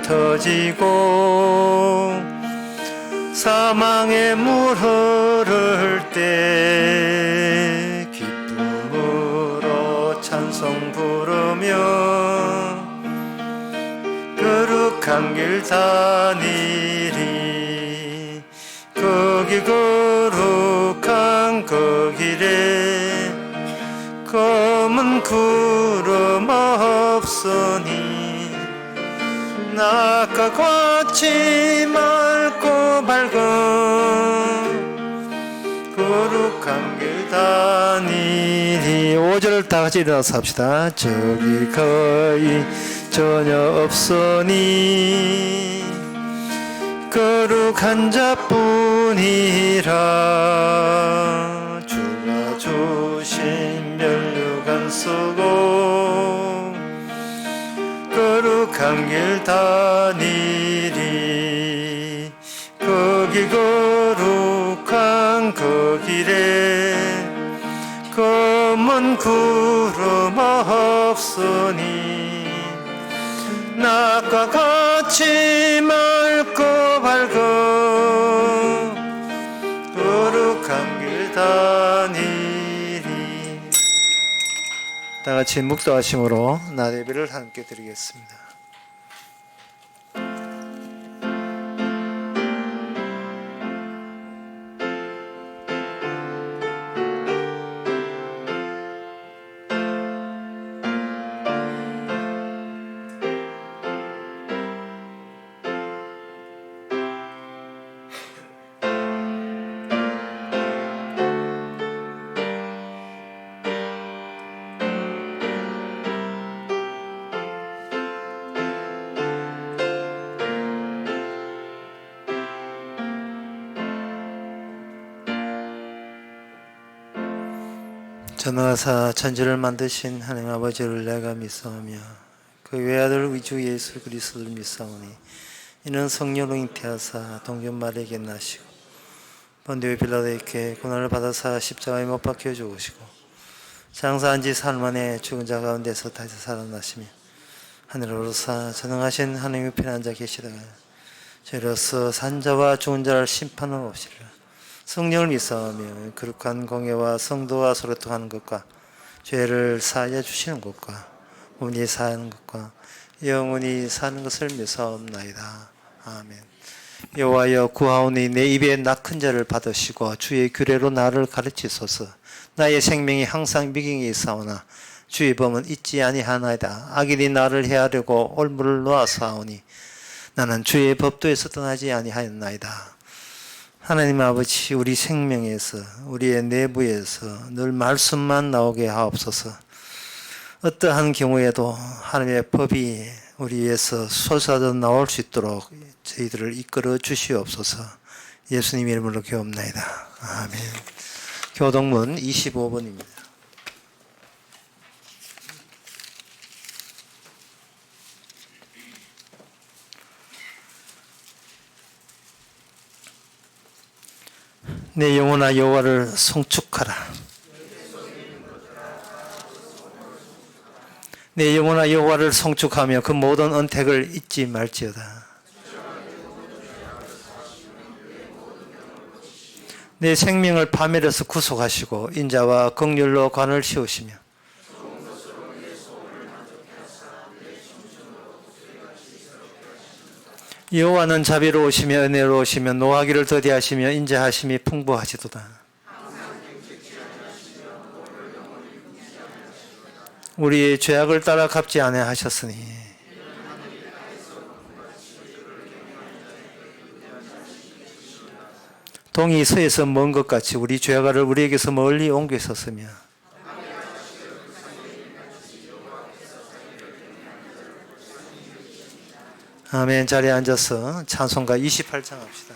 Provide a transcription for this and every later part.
터지고 사망의 물 흐를 때 기쁨으로 찬송 부르며 거룩한 길 다니리. 거기 거룩한 그 길에 검은 구름 없으니 낮과 같이 맑고 밝은 거룩한 길 다니리. 5절 다 같이 일어나서 합시다. 저기 거의 전혀 없으니 거룩한 자뿐이라. 주가 주신 면류관 쓰고 거룩한 길 다니리. 거기 거룩한 그 길에 검은 구름 없으니 낮과 같이 맑고 밝은 거룩한 길 다니리. 다 같이 묵도하심으로 낮 예배를 함께 드리겠습니다. 전능하사 천지를 만드신 하나님 아버지를 내가 믿사오며 그 외아들 우리 주 예수 그리스도를 믿사오니 이는 성령으로 잉태하사 동전 마리아에게 나시고 본디오 빌라도에게 고난을 받아사 십자가에 못 박혀 죽으시고 장사한 지 사흘 만에 죽은 자 가운데서 다시 살아나시며 하늘로 오르사 전능하신 하나님의 편에 앉아 계시다가 저희로서 산자와 죽은 자를 심판하러 오시리라. 성령을 믿사오며 거룩한 공예와 성도와 소통하는 것과 죄를 사하여 주시는 것과 몸이 사는 것과 영원히 사는 것을 믿사옵나이다. 아멘. 여호와여 구하오니 내 입에 낙한 자를 받으시고 주의 규례로 나를 가르치소서. 나의 생명이 항상 미경에 있사오나 주의 범은 잊지 아니하나이다. 악인이 나를 해하려고 올무를 놓아사오니 나는 주의 법도에서 떠나지 아니하였나이다. 하나님 아버지, 우리 생명에서 우리의 내부에서 늘 말씀만 나오게 하옵소서. 어떠한 경우에도 하나님의 법이 우리에서 솟아져 나올 수 있도록 저희들을 이끌어 주시옵소서. 예수님 이름으로 기도합나이다. 아멘. 교동문 25번입니다. 내 영혼아 여호와를 송축하라. 내 영혼아 여호와를 송축하며 그 모든 언택을 잊지 말지어다. 내 생명을 파멸해서 구속하시고 인자와 긍휼로 관을 씌우시며 여호와는 자비로우시며 은혜로우시며 노하기를 더디하시며 인자하심이 풍부하시도다. 우리의 죄악을 따라 갚지 아니하셨으니 동이 서에서 먼 것 같이 우리 죄악을 우리에게서 멀리 옮겨 있었으며 아멘. 자리에 앉아서 찬송가 28장 합시다.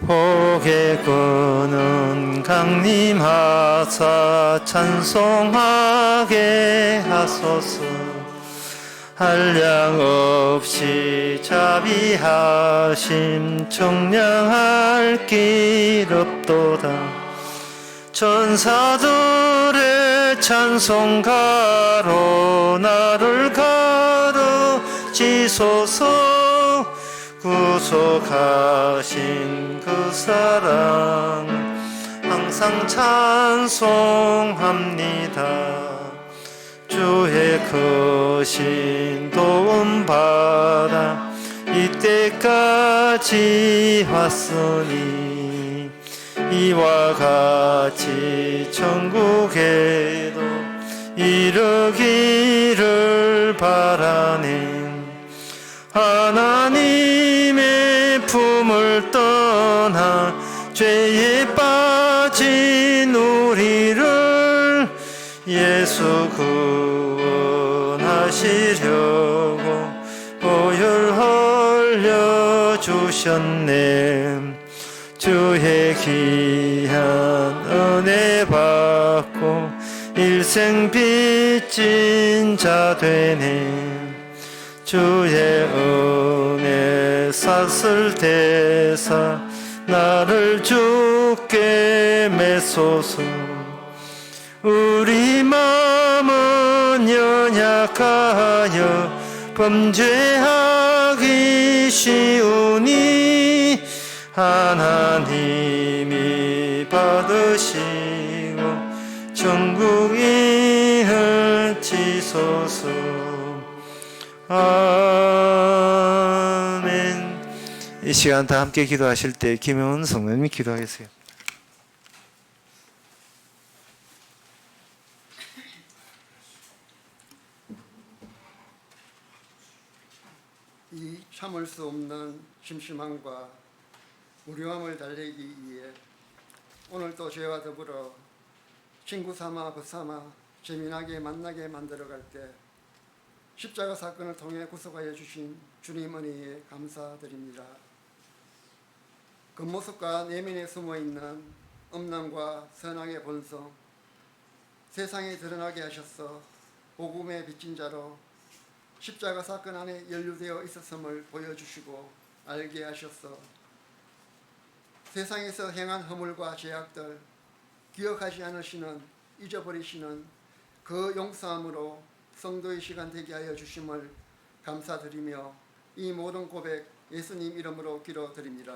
복에 거는 강림하사 찬송하게 하소서. 한량 없이 자비하심 청량할 길 없도다. 천사들의 찬송가로 나를 가르치소서. 구속하신 그 사랑 항상 찬송합니다. 주의 크신 도움 받아 이때까지 왔으니 이와 같이 천국에도 이르기를 바라네. 하나님의 품을 떠나 죄에 빠진 우리를 예수 구원하시려고 보혈 흘려 주셨네. 주의 귀한 은혜 받고 일생 빚진 자 되네. 주의 은혜 샀을 대사 나를 주께 메소서. 우리 마음은 연약하여 범죄하기 쉬우니 하나님이 받으시고 천국이 흘치소서. 아멘. 이 시간 다 함께 기도하실 때 김영은 성도님이 기도하겠어요. 이 참을 수 없는 심심함과 무료함을 달래기 위해 오늘도 죄와 더불어 친구 삼아 부 삼아 재미나게 만나게 만들어갈 때 십자가 사건을 통해 구속하여 주신 주님 은혜에 감사드립니다. 겉모습과 내면에 숨어있는 음란과 선악의 본성, 세상에 드러나게 하셔서 복음의 빚진 자로 십자가 사건 안에 연루되어 있었음을 보여주시고 알게 하셔서 세상에서 행한 허물과 죄악들 기억하지 않으시는, 잊어버리시는 그 용서함으로 성도의 시간 되게 하여 주심을 감사드리며 이 모든 고백 예수님 이름으로 기도드립니다.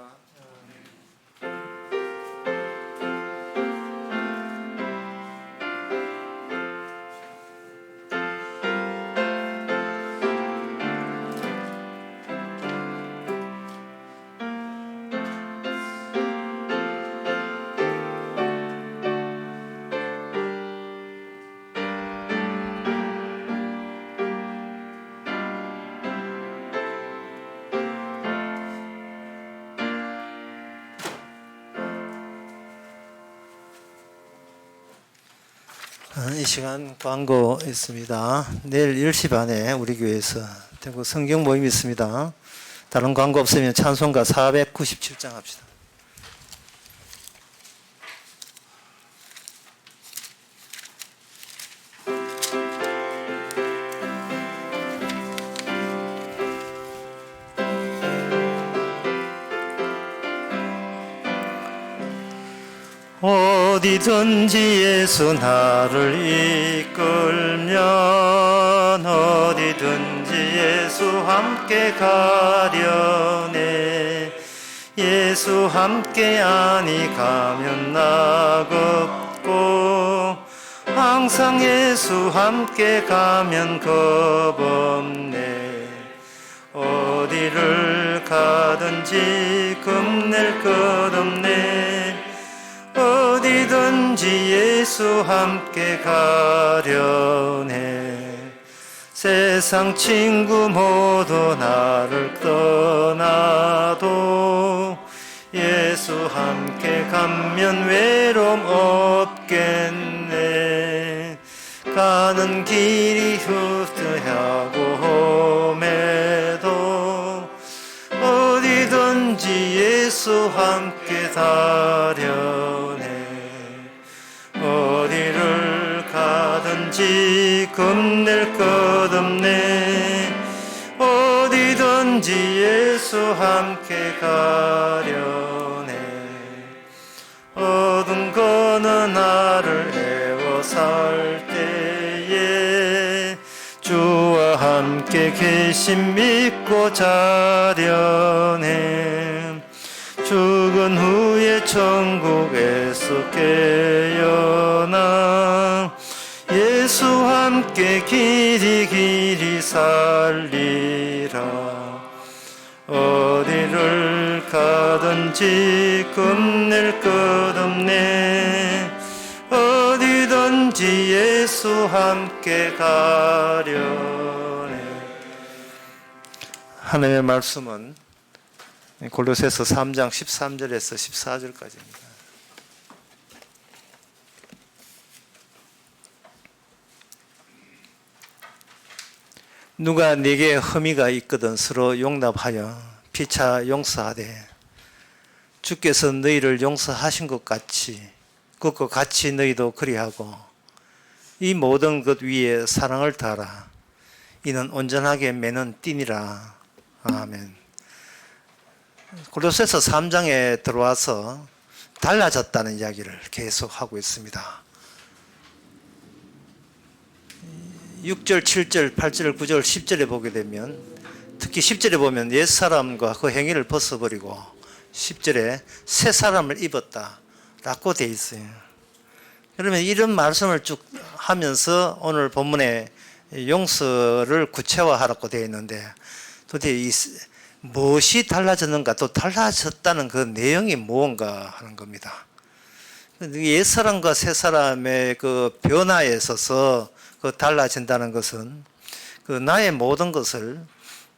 이 시간 광고 있습니다. 내일 10시 반에 우리 교회에서 대구 성경 모임 있습니다. 다른 광고 없으면 찬송가 497장 합시다. 어디든지 예수 나를 이끌면 어디든지 예수 함께 가려네. 예수 함께 아니 가면 나겁고 항상 예수 함께 가면 겁없네. 어디를 가든지 겁낼 것 없네. 어디든지 예수 함께 가려네. 세상 친구 모두 나를 떠나도 예수 함께 가면 외로움 없겠네. 가는 길이 후퇴하고 험해도 어디든지 예수 함께 가려네. 어디를 가든지 겁낼 것 없네. 예수 함께 가려네. 어두운 거는 나를 애워살 때에 주와 함께 계심 믿고 자려네. 죽은 후에 천국에서 깨어나 예수 함께 길이 살리라. 어디를 가든지 끝낼 것 없네. 어디든지 예수 함께 가려네. 하나님의 말씀은 골로새서 3장 13절에서 14절까지입니다. 누가 네게 흠이가 있거든 서로 용납하여 피차 용서하되 주께서 너희를 용서하신 것 같이 그것과 같이 너희도 그리하고 이 모든 것 위에 사랑을 다하라. 이는 온전하게 매는 띠니라. 아멘. 골로새서 3장에 들어와서 달라졌다는 이야기를 계속 하고 있습니다. 6절, 7절, 8절, 9절, 10절에 보게 되면 특히 10절에 보면 옛사람과 그 행위를 벗어버리고 10절에 새 사람을 입었다 라고 되어 있어요. 그러면 이런 말씀을 쭉 하면서 오늘 본문에 용서를 구체화하라고 되어 있는데 도대체 무엇이 달라졌는가, 또 달라졌다는 그 내용이 무언가 하는 겁니다. 옛사람과 새사람의 그 변화에 있어서 그 달라진다는 것은 그 나의 모든 것을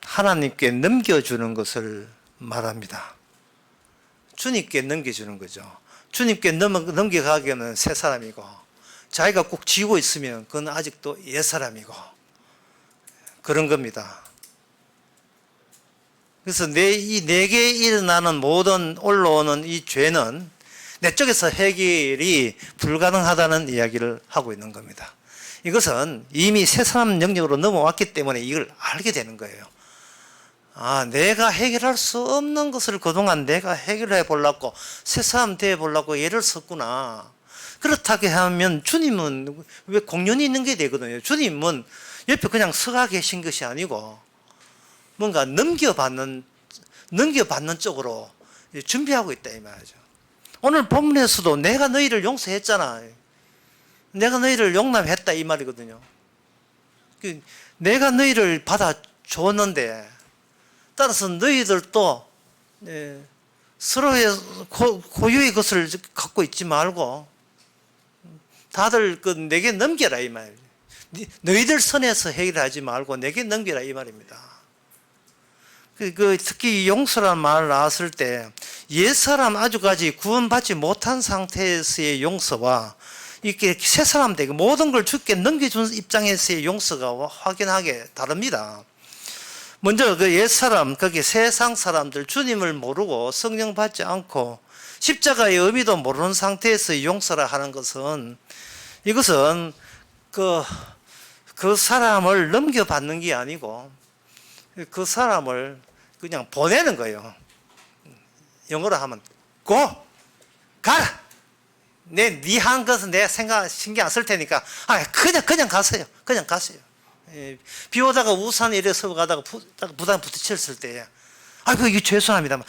하나님께 넘겨주는 것을 말합니다. 주님께 넘겨주는 거죠. 주님께 넘겨가기에는 새 사람이고 자기가 꼭 쥐고 있으면 그건 아직도 옛 사람이고 그런 겁니다. 그래서 내게 일어나는 모든 올라오는 이 죄는 내 쪽에서 해결이 불가능하다는 이야기를 하고 있는 겁니다. 이것은 이미 새 사람 영역으로 넘어왔기 때문에 이걸 알게 되는 거예요. 아, 내가 해결할 수 없는 것을 그동안 내가 해결해 보려고 새 사람 돼 보려고 애를 썼구나. 그렇다고 하면 주님은 왜 공연이 있는 게 되거든요. 주님은 옆에 그냥 서가 계신 것이 아니고 뭔가 넘겨받는 쪽으로 준비하고 있다 이 말이죠. 오늘 본문에서도 내가 너희를 용서했잖아. 내가 너희를 용납했다 이 말이거든요. 내가 너희를 받아 줬는데 따라서 너희들도 서로의 고유의 것을 갖고 있지 말고 다들 내게 넘겨라 이 말이에요. 너희들 선에서 해결하지 말고 내게 넘겨라 이 말입니다. 특히 용서라는 말 나왔을 때 옛사람 아주까지 구원받지 못한 상태에서의 용서와 이렇게 새 사람 되고 모든 걸 주께 넘겨준 입장에서의 용서가 확연하게 다릅니다. 먼저 그 옛사람, 거기 세상 사람들 주님을 모르고 성령 받지 않고 십자가의 의미도 모르는 상태에서 용서라 하는 것은 이것은 그 사람을 넘겨받는 게 아니고 그 사람을 그냥 보내는 거예요. 영어로 하면 go, 가라. 네 한 것은 내 신경 안 쓸 테니까 그냥 가세요. 그냥 가세요. 비 오다가 우산 이래 서고 가다가 부담 부딪혔을 때 이거 죄송합니다.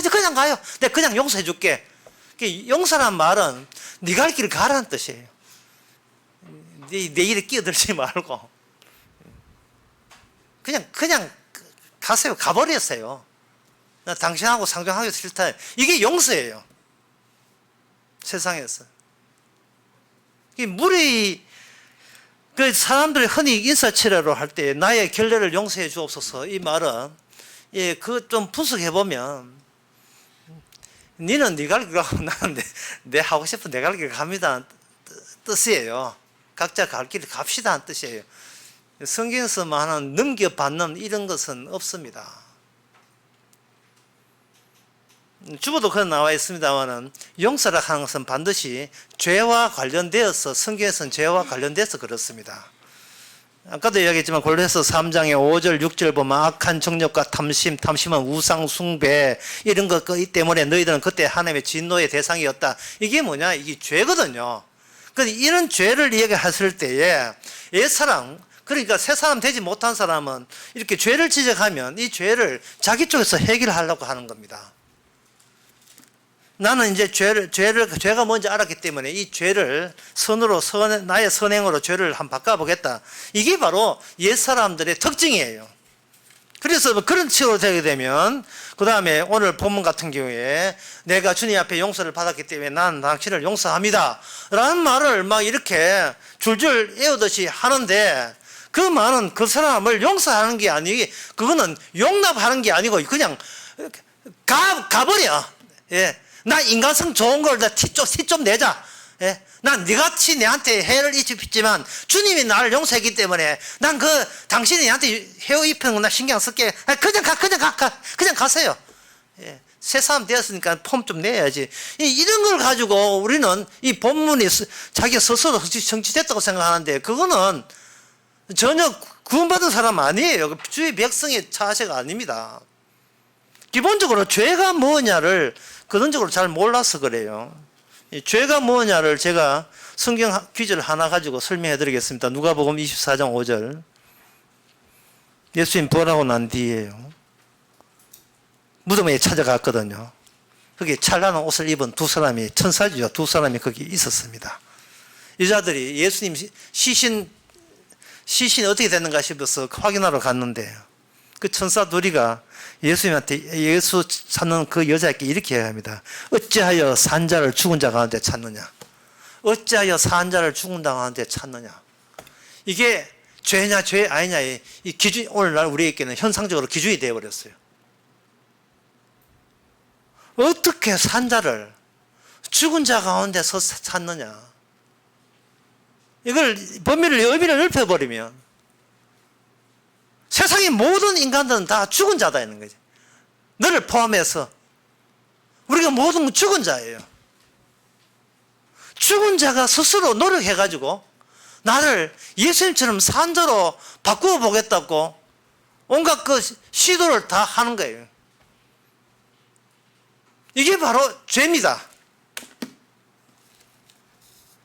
그냥 가요. 내가 그냥 용서해 줄게. 용서란 말은 네 갈 길을 가라는 뜻이에요. 내 일에 끼어들지 말고 그냥 가세요. 가버렸어요. 나 당신하고 상종하기 싫다. 이게 용서예요. 세상에서. 무리 그 사람들이 흔히 인사치레로 할 때 나의 결례를 용서해 주옵소서 이 말은 좀 분석해 보면 니는 네 갈 길 가고 나는 내 하고 싶은 내 갈 길 갑니다 뜻이에요. 각자 갈 길 갑시다 뜻이에요. 성경에서 말하는 넘겨받는 이런 것은 없습니다. 주보도 그런 나와 있습니다만은 용서라 하는 것은 반드시 죄와 관련되어서 성경에서는 죄와 관련돼서 그렇습니다. 아까도 이야기했지만 골로새서 3장의 5절 6절 보면 악한 정욕과 탐심은 우상 숭배 이런 것 때문에 너희들은 그때 하나님의 진노의 대상이었다. 이게 뭐냐? 이게 죄거든요. 그런데 이런 죄를 이야기했을 때에 옛사람, 그러니까 새 사람 되지 못한 사람은 이렇게 죄를 지적하면 이 죄를 자기 쪽에서 해결하려고 하는 겁니다. 나는 이제 죄가 뭔지 알았기 때문에 이 죄를 나의 선행으로 죄를 한번 바꿔보겠다. 이게 바로 옛사람들의 특징이에요. 그래서 그런 식으로 되게 되면, 그 다음에 오늘 본문 같은 경우에 내가 주님 앞에 용서를 받았기 때문에 난 당신을 용서합니다. 라는 말을 막 이렇게 줄줄 외우듯이 하는데, 그 말은 그 사람을 용서하는 게 아니고, 그거는 용납하는 게 아니고, 그냥 가버려. 예. 나 인간성 좋은 걸 티 좀 내자. 예? 난 니같이 내한테 해를 입히지만 주님이 나를 용서했기 때문에 난 당신이 내한테 해어 입히는 거 나 신경 쓸게. 그냥 가세요. 예. 새 사람 되었으니까 폼 좀 내야지. 이런 걸 가지고 우리는 이 본문이 자기 스스로 정치됐다고 생각하는데, 그거는 전혀 구원받은 사람 아니에요. 주의 백성의 자세가 아닙니다. 기본적으로 죄가 뭐냐를 근원적으로 잘 몰라서 그래요. 이 죄가 뭐냐를 제가 성경 퀴즈를 하나 가지고 설명해 드리겠습니다. 누가복음 24장 5절. 예수님 부활하고 난 뒤에요. 무덤에 찾아갔거든요. 거기 찬란한 옷을 입은 두 사람이, 천사죠. 두 사람이 거기 있었습니다. 여자들이 예수님 시신이 어떻게 됐는가 싶어서 확인하러 갔는데, 그 천사 둘이가 예수님한테, 예수 찾는 그 여자에게 이렇게 이야기합니다. 어찌하여 산 자를 죽은 자 가운데 찾느냐? 어찌하여 산 자를 죽은 자 가운데 찾느냐? 이게 죄냐 죄 아니냐의 이 기준, 오늘날 우리에게는 현상적으로 기준이 되어버렸어요. 어떻게 산 자를 죽은 자 가운데서 찾느냐? 이걸 의미를 넓혀버리면 세상의 모든 인간들은 다 죽은 자다 있는 거지. 너를 포함해서 우리가 모든 죽은 자예요. 죽은 자가 스스로 노력해가지고 나를 예수님처럼 산자로 바꾸어 보겠다고 온갖 그 시도를 다 하는 거예요. 이게 바로 죄입니다.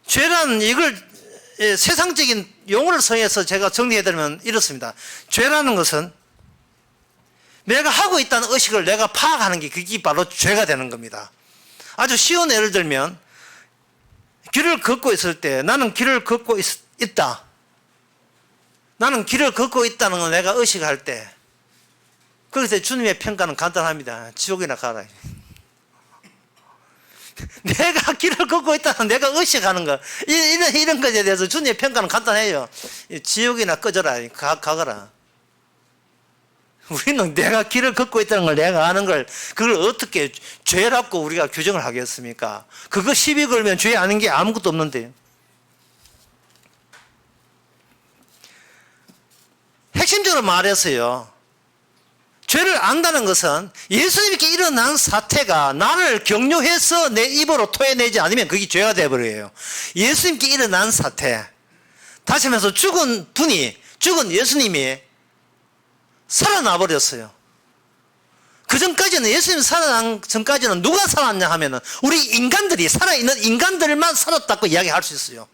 죄란 이걸 세상적인 용어를 사용해서 제가 정리해드리면 이렇습니다. 죄라는 것은 내가 하고 있다는 의식을 내가 파악하는 게 그게 바로 죄가 되는 겁니다. 아주 쉬운 예를 들면, 길을 걷고 있을 때 나는 길을 걷고 있다. 나는 길을 걷고 있다는 걸 내가 의식할 때, 그래서 주님의 평가는 간단합니다. 지옥이나 가라. 내가 길을 걷고 있다는 내가 의식하는 거, 이런 것에 대해서 주님의 평가는 간단해요. 지옥이나 꺼져라, 가거라. 우리는 내가 길을 걷고 있다는 걸 내가 아는 걸, 그걸 어떻게 죄라고 우리가 규정을 하겠습니까? 그거 시비 걸면 죄 아닌 게 아무것도 없는데요. 핵심적으로 말해서요, 죄를 안다는 것은 예수님께 일어난 사태가 나를 격려해서 내 입으로 토해내지 않으면 그게 죄가 되어버려요. 예수님께 일어난 사태, 다시 하면서 죽은 예수님이 살아나 버렸어요. 그 전까지는, 예수님 살아난 전까지는 누가 살았냐 하면은 우리 인간들이, 살아있는 인간들만 살았다고 이야기할 수 있어요.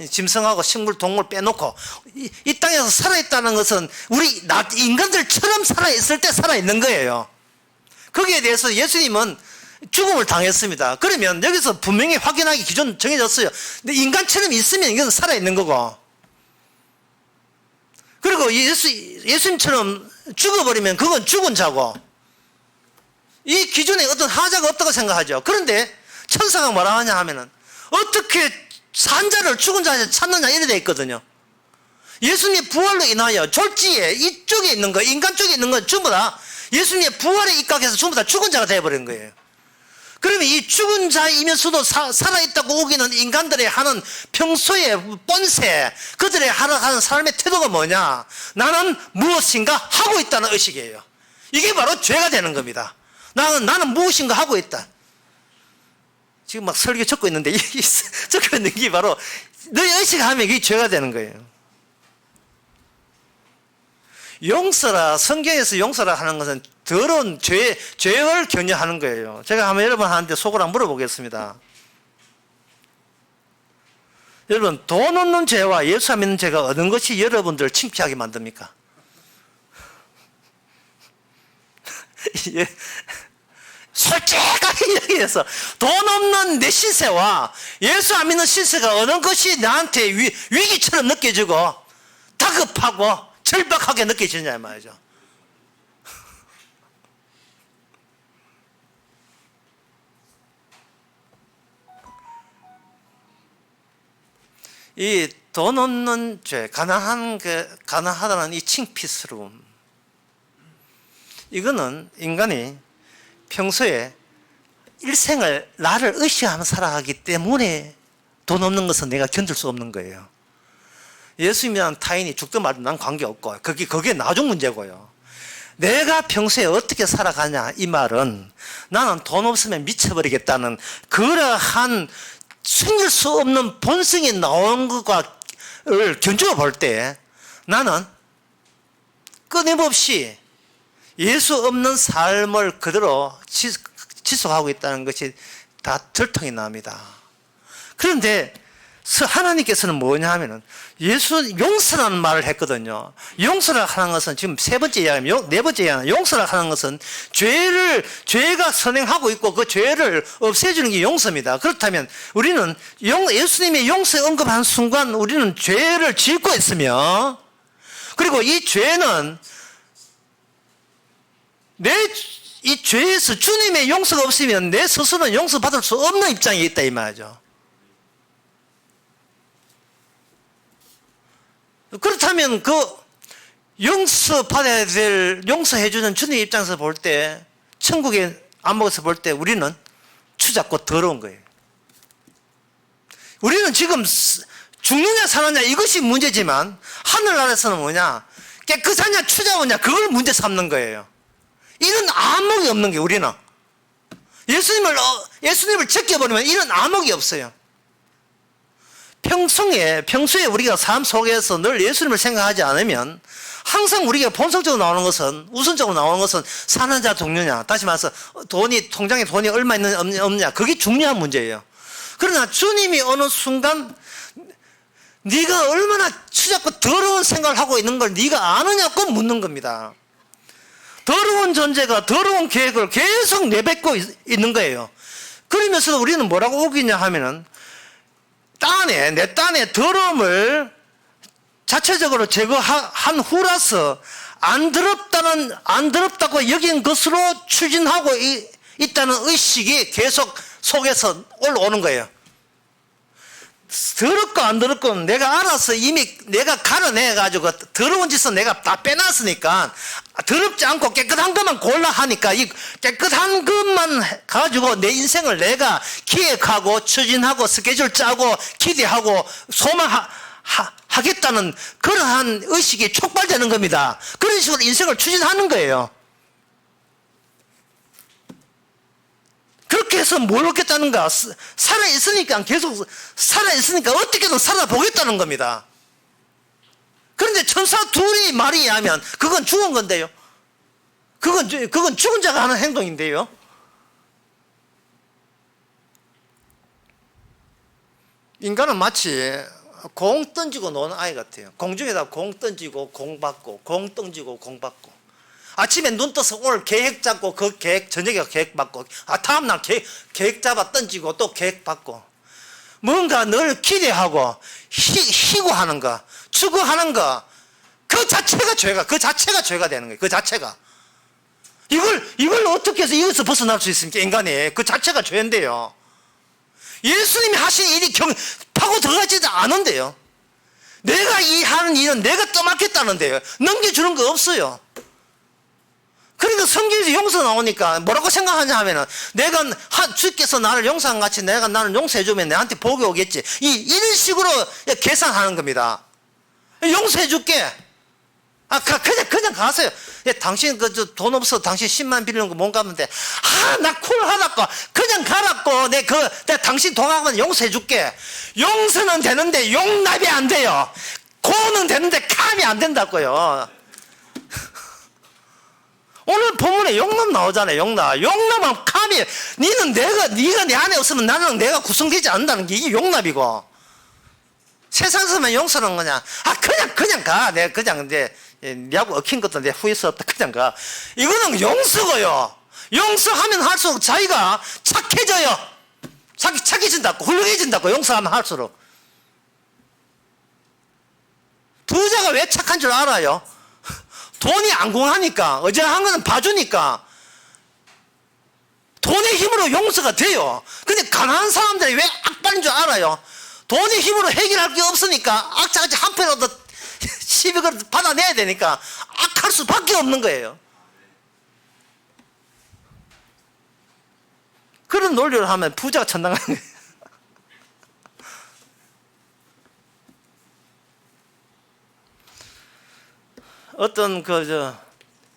짐승하고 식물, 동물 빼놓고 이 땅에서 살아있다는 것은 우리 인간들처럼 살아있을 때 살아있는 거예요. 거기에 대해서 예수님은 죽음을 당했습니다. 그러면 여기서 분명히 확인하기 기준 정해졌어요. 근데 인간처럼 있으면 이건 살아있는 거고, 그리고 예수님처럼 죽어버리면 그건 죽은 자고, 이 기준에 어떤 하자가 없다고 생각하죠. 그런데 천사가 뭐라 하냐 하면은, 어떻게 산 자를 죽은 자에서 찾느냐, 이래 돼 있거든요. 예수님의 부활로 인하여 졸지에 이쪽에 있는 거, 인간 쪽에 있는 건 전부 다 예수님의 부활에 입각해서 전부 다 죽은 자가 되어버린 거예요. 그러면 이 죽은 자이면서도 살아있다고 우기는 인간들의 하는 평소의 본세, 그들의 하는 삶의 태도가 뭐냐? 나는 무엇인가 하고 있다는 의식이에요. 이게 바로 죄가 되는 겁니다. 나는 무엇인가 하고 있다. 지금 막 설교 적고 있는데, 적고 있는 게 바로 너의 의식하면 이게 죄가 되는 거예요. 용서라, 성경에서 용서라 하는 것은 더러운 죄를 견뎌하는 거예요. 제가 한번 여러분한테 속으로 물어보겠습니다. 여러분, 돈 없는 죄와 예수 안 믿는 죄가 어느 것이 여러분들을 창피하게 만듭니까? 예. 솔직하게 얘기해서 돈 없는 내 신세와 예수 안 믿는 신세가 어느 것이 나한테 위기처럼 느껴지고 다급하고 절박하게 느껴지냐 말이죠. 이 돈 없는 죄, 가난하다는 이 창피스러움, 이거는 인간이 평소에 일생을 나를 의식하며 살아가기 때문에 돈 없는 것은 내가 견딜 수 없는 거예요. 예수님이란 타인이 죽든 말든 난 관계없고 그게 나중 문제고요. 내가 평소에 어떻게 살아가냐, 이 말은 나는 돈 없으면 미쳐버리겠다는 그러한 숨길 수 없는 본성이 나온 것을 견주어 볼 때 나는 끊임없이 예수 없는 삶을 그대로 지속하고 있다는 것이 다 들통이 납니다. 그런데 하나님께서는 뭐냐 하면은 용서라는 말을 했거든요. 용서라 하는 것은 지금 네 번째 이야기는 용서라 하는 것은 죄가 선행하고 있고 그 죄를 없애주는 게 용서입니다. 그렇다면 우리는 예수님의 용서에 언급한 순간 우리는 죄를 짓고 있으며, 그리고 이 죄는 이 죄에서 주님의 용서가 없으면 내 스스로는 용서받을 수 없는 입장에 있다 이 말이죠. 그렇다면 용서해주는 주님 입장에서 볼 때, 천국의 안목에서 볼 때 우리는 추잡고 더러운 거예요. 우리는 지금 죽느냐 사느냐 이것이 문제지만 하늘나라에서는 뭐냐, 깨끗하냐 추잡하냐 그걸 문제 삼는 거예요. 이런 안목이 없는 게 우리는. 예수님을 제껴버리면 이런 안목이 없어요. 평소에 우리가 삶 속에서 늘 예수님을 생각하지 않으면 항상 우리가 본성적으로 나오는 것은, 우선적으로 나오는 것은 사는 자 동료냐, 다시 말해서 통장에 돈이 얼마 있느냐 없느냐, 그게 중요한 문제예요. 그러나 주님이 어느 순간 네가 얼마나 추잡고 더러운 생각을 하고 있는 걸 네가 아느냐고 묻는 겁니다. 더러운 존재가 더러운 계획을 계속 내뱉고 있는 거예요. 그러면서도 우리는 뭐라고 우기냐 하면은 내 딴에 더러움을 자체적으로 제거한 후라서 안 더럽다고 여긴 것으로 추진하고 있다는 의식이 계속 속에서 올라오는 거예요. 더럽고 안 더럽고는 내가 알아서 이미 내가 갈아내가지고 더러운 짓은 내가 다 빼놨으니까 더럽지 않고 깨끗한 것만 골라 하니까 이 깨끗한 것만 가지고 내 인생을 내가 기획하고 추진하고 스케줄 짜고 기대하고 소망하겠다는 그러한 의식이 촉발되는 겁니다. 그런 식으로 인생을 추진하는 거예요. 그렇게 해서 뭘 얻겠다는가? 살아있으니까 계속 살아있으니까 어떻게든 살아보겠다는 겁니다. 그런데 천사 둘이 말이 하면 그건 죽은 건데요. 그건 죽은 자가 하는 행동인데요. 인간은 마치 공 던지고 노는 아이 같아요. 공중에다 공 던지고 공 받고, 공 던지고 공 받고. 아침에 눈 떠서 오늘 계획 잡고 그 계획 저녁에 계획 받고, 다음날 계획 잡아 던지고 또 계획 받고, 뭔가 늘 기대하고 희고 하는 거, 추구하는 거, 그 자체가 죄가 되는 거예요. 그 자체가. 이걸 어떻게 해서 이것에서 벗어날 수 있습니까? 인간이. 그 자체가 죄인데요. 예수님이 하신 일이 파고 들어가지도 않은데요. 내가 하는 일은 내가 떠맡겠다는데요. 넘겨주는 거 없어요. 그러니까 성경에서 용서 나오니까 뭐라고 생각하냐 하면은 주께서 나를 용서한 같이 나를 용서해주면 내한테 복이 오겠지. 이런 식으로 계산하는 겁니다. 용서해줄게. 그냥 가세요. 당신 돈 없어. 당신 10만 빌리는 거 못 갚으면 돼. 나 쿨하다고. 그냥 가라고. 내가 당신 동학은 용서해줄게. 용서는 되는데 용납이 안 돼요. 고는 되는데 감이 안 된다고요. 오늘 본문에 용납 나오잖아요. 용납은 감히 네가 내 안에 없으면 나는 내가 구성되지 않는다는 게 이게 용납이고, 세상에서만 용서는 거냐? 그냥 가. 내가 그냥 이제 내하고 얽힌 것도 내 후회스 없다. 그냥 가. 이거는 용서고요. 용서하면 할수록 자기가 착해져요. 착해진다고, 훌륭해진다고, 용서하면 할수록. 부자가 왜 착한 줄 알아요? 돈이 안 공하니까, 어지간한 거는 봐주니까 돈의 힘으로 용서가 돼요. 근데 가난한 사람들이 왜 악발인 줄 알아요? 돈의 힘으로 해결할 게 없으니까 악자같이 한 푼이라도 시비를 받아내야 되니까 악할 수밖에 없는 거예요. 그런 논리를 하면 부자가 천당하는 거예요. 어떤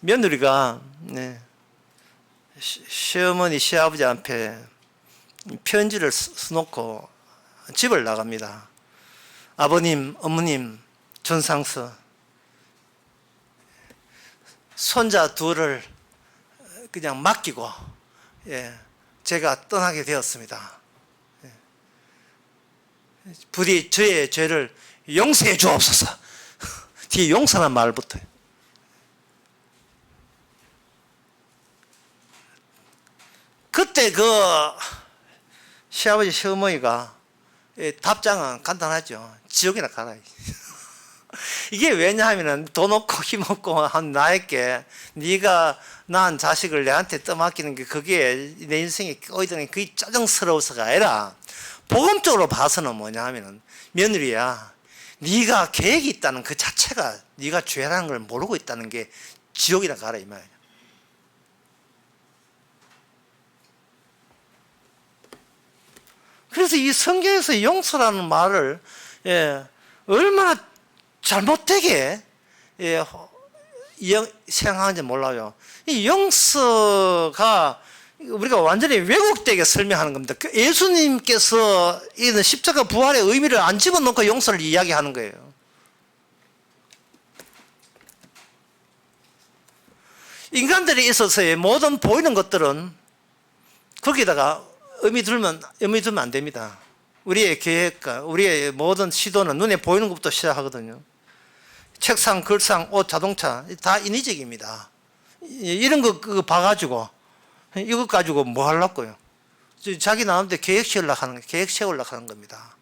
며느리가 시어머니 시아버지 앞에 편지를 써놓고 집을 나갑니다. 아버님, 어머님, 전상서, 손자 둘을 그냥 맡기고 제가 떠나게 되었습니다. 부디 저의 죄를 용서해 주옵소서. 뒤에 용서란 말부터. 그때 시아버지 시어머니가 답장은 간단하죠. 지옥이나 가라. 이게 왜냐하면 돈 없고 힘 없고 한 나에게 네가 낳은 자식을 내한테 떠맡기는 게 그게 내 인생에 꼬이더니 그게 짜증스러워서가 아니라 복음적으로 봐서는 뭐냐 하면은 며느리야, 네가 계획이 있다는 그 자체가 네가 죄라는 걸 모르고 있다는 게 지옥이나 가라 이 말이야. 그래서 이 성경에서 용서라는 말을 얼마나 잘못되게 생각하는지 몰라요. 이 용서가 우리가 완전히 왜곡되게 설명하는 겁니다. 예수님께서 이 십자가 부활의 의미를 안 집어넣고 용서를 이야기하는 거예요. 인간들이 있어서의 모든 보이는 것들은 거기다가 의미 두면 안 됩니다. 우리의 계획과 우리의 모든 시도는 눈에 보이는 것부터 시작하거든요. 책상, 글상, 옷, 자동차 다 인위적입니다. 이런 거 봐가지고 이것 가지고 뭐 하려고요? 자기 나름대로 계획 세우려고 하는 겁니다.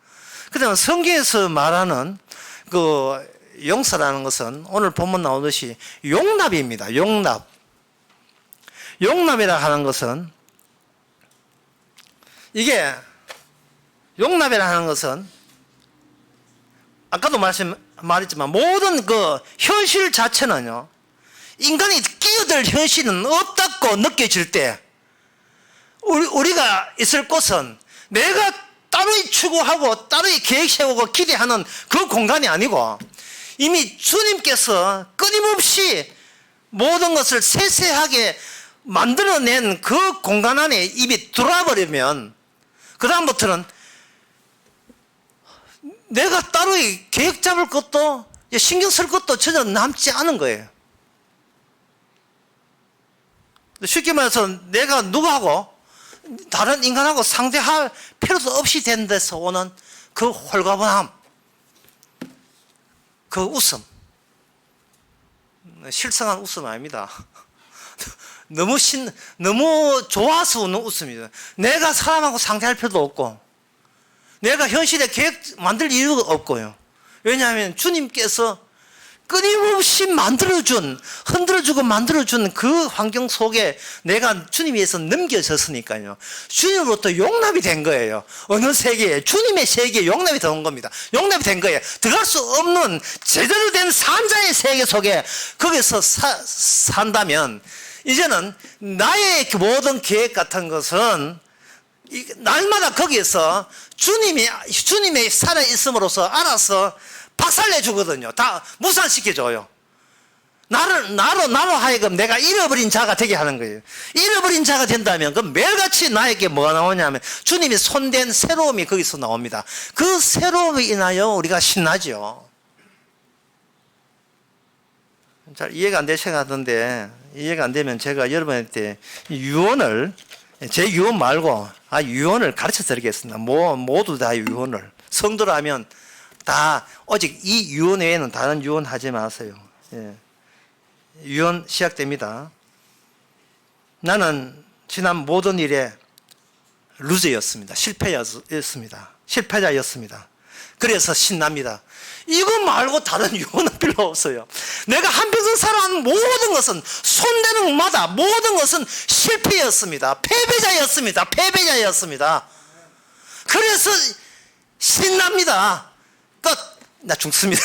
그다음 성경에서 말하는 용서라는 것은 오늘 본문 나오듯이 용납입니다. 용납이라 하는 것은 이게 용납이라 하는 것은 아까도 말했지만 모든 현실 자체는요, 인간이 끼어들 현실은 없다고 느껴질 때 우리가 있을 곳은 내가 따로이 추구하고 따로이 계획 세우고 기대하는 그 공간이 아니고 이미 주님께서 끊임없이 모든 것을 세세하게 만들어낸 그 공간 안에 이미 들어와버리면 그 다음부터는 내가 따로이 계획 잡을 것도 신경 쓸 것도 전혀 남지 않은 거예요. 쉽게 말해서 내가 누구하고 다른 인간하고 상대할 필요도 없이 된 데서 오는 그 홀가분함, 그 웃음, 실성한 웃음 아닙니다. 너무 좋아서 웃는 웃음이죠. 내가 사람하고 상대할 필요도 없고 내가 현실에 계획 만들 이유가 없고요. 왜냐하면 주님께서 끊임없이 흔들어주고 만들어준 그 환경 속에 내가 주님 위해서 넘겨졌으니까요. 주님으로부터 용납이 된 거예요. 어느 세계에? 주님의 세계에 용납이 된 겁니다. 용납이 된 거예요. 들어갈 수 없는 제대로 된 산자의 세계 속에 거기서 산다면 이제는 나의 모든 계획 같은 것은 날마다 거기에서 주님의 살아있음으로써 알아서 박살내 주거든요. 다 무산시켜줘요. 나로 하여금 내가 잃어버린 자가 되게 하는 거예요. 잃어버린 자가 된다면 그 매일같이 나에게 뭐가 나오냐면 주님이 손댄 새로움이 거기서 나옵니다. 그 새로움이 인하여 우리가 신나죠. 잘 이해가 안 되셔 하던데, 이해가 안 되면 제가 여러분한테 유언을, 제 유언 말고 유언을 가르쳐 드리겠습니다. 모두 다 유언을. 성도라면 다 오직 이 유언 외에는 다른 유언 하지 마세요. 예. 유언 시작됩니다. 나는 지난 모든 일에 루저였습니다. 실패였습니다. 실패자였습니다. 그래서 신납니다. 이거 말고 다른 유언은 필요 없어요. 내가 한평생 살아온 모든 것은, 손대는 것마다 모든 것은 실패였습니다. 패배자였습니다. 패배자였습니다. 그래서 신납니다. 끝. 나 죽습니다.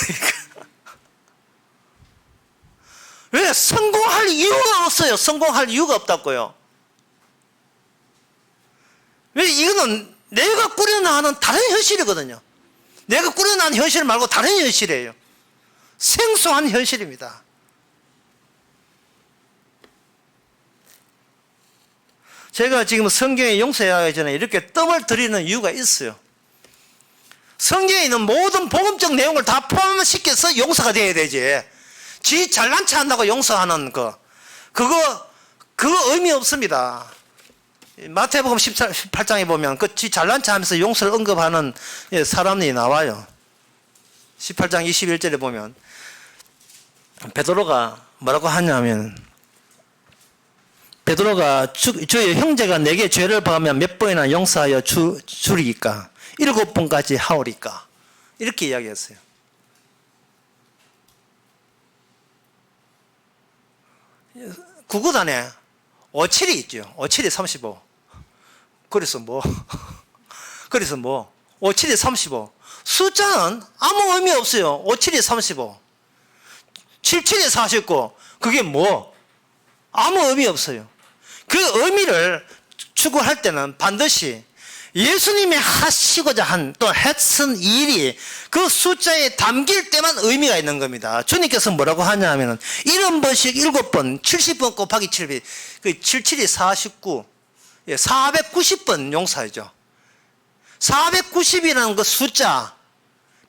왜? 성공할 이유가 없어요. 성공할 이유가 없다고요. 왜? 이거는 내가 꾸려나가는 다른 현실이거든요. 내가 꾸려나간 현실 말고 다른 현실이에요. 생소한 현실입니다. 제가 지금 성경에 용서하기 전에 이렇게 뜸을 들이는 이유가 있어요. 성경에 있는 모든 복음적 내용을 다 포함시켜서 용서가 돼야 되지. 지 잘난 체 한다고 용서하는 그거 의미 없습니다. 마태복음 18장에 보면 그 지 잘난 체 하면서 용서를 언급하는 사람이 나와요. 18장 21절에 보면 베드로가 뭐라고 하냐면, 베드로가 주의 형제가 내게 죄를 범하면 몇 번이나 용서하여 주리이까? 7번까지 하오리까? 이렇게 이야기했어요. 구구단에 57이 있죠. 57이 35. 그래서 뭐 57이 35. 숫자는 아무 의미 없어요. 57이 35. 77이 49. 그게 뭐 아무 의미 없어요. 그 의미를 추구할 때는 반드시 예수님이 하시고자 한, 또 했은 일이 그 숫자에 담길 때만 의미가 있는 겁니다. 주님께서 뭐라고 하냐 하면은 70번씩 7번, 70번 곱하기 7이, 그 77이 49, 490번 용서하죠. 490이라는 그 숫자,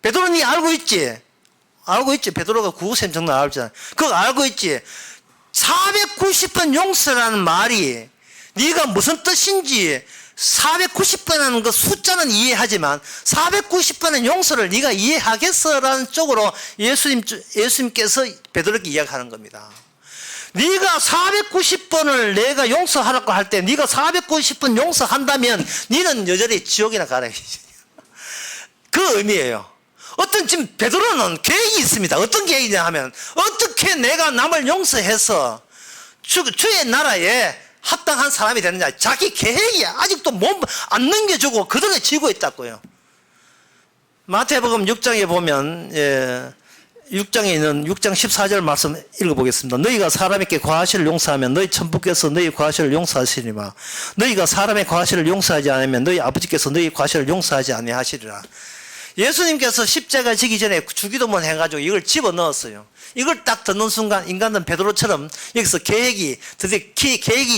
베드로는 니 알고 있지? 알고 있지? 베드로가 구구셈 정도 알잖아. 그거 알고 있지? 490번 용서라는 말이 네가 무슨 뜻인지 490번이라는 그 숫자는 이해하지만 490번의 용서를 네가 이해하겠어라는 쪽으로 예수님께서 베드로에게 이야기하는 겁니다. 네가 490번을 내가 용서하라고 할 때 네가 490번 용서한다면 네는 여전히 지옥이나 가라. 그 의미예요. 지금 베드로는 계획이 있습니다. 어떤 계획이냐 하면, 어떻게 내가 남을 용서해서 주의 나라에 합당한 사람이 되느냐. 자기 계획이 아직도 안 넘겨주고 그대로 지고 있다고요. 마태복음 6장에 보면 6장에 있는 6장 14절 말씀 읽어보겠습니다. 너희가 사람에게 과실을 용서하면 너희 천부께서 너희 과실을 용서하시리마. 너희가 사람의 과실을 용서하지 않으면 너희 아버지께서 너희 과실을 용서하지 아니하시리라. 예수님께서 십자가 지기 전에 주기도문 해가지고 이걸 집어넣었어요. 이걸 딱 듣는 순간 인간은 베드로처럼 여기서 계획이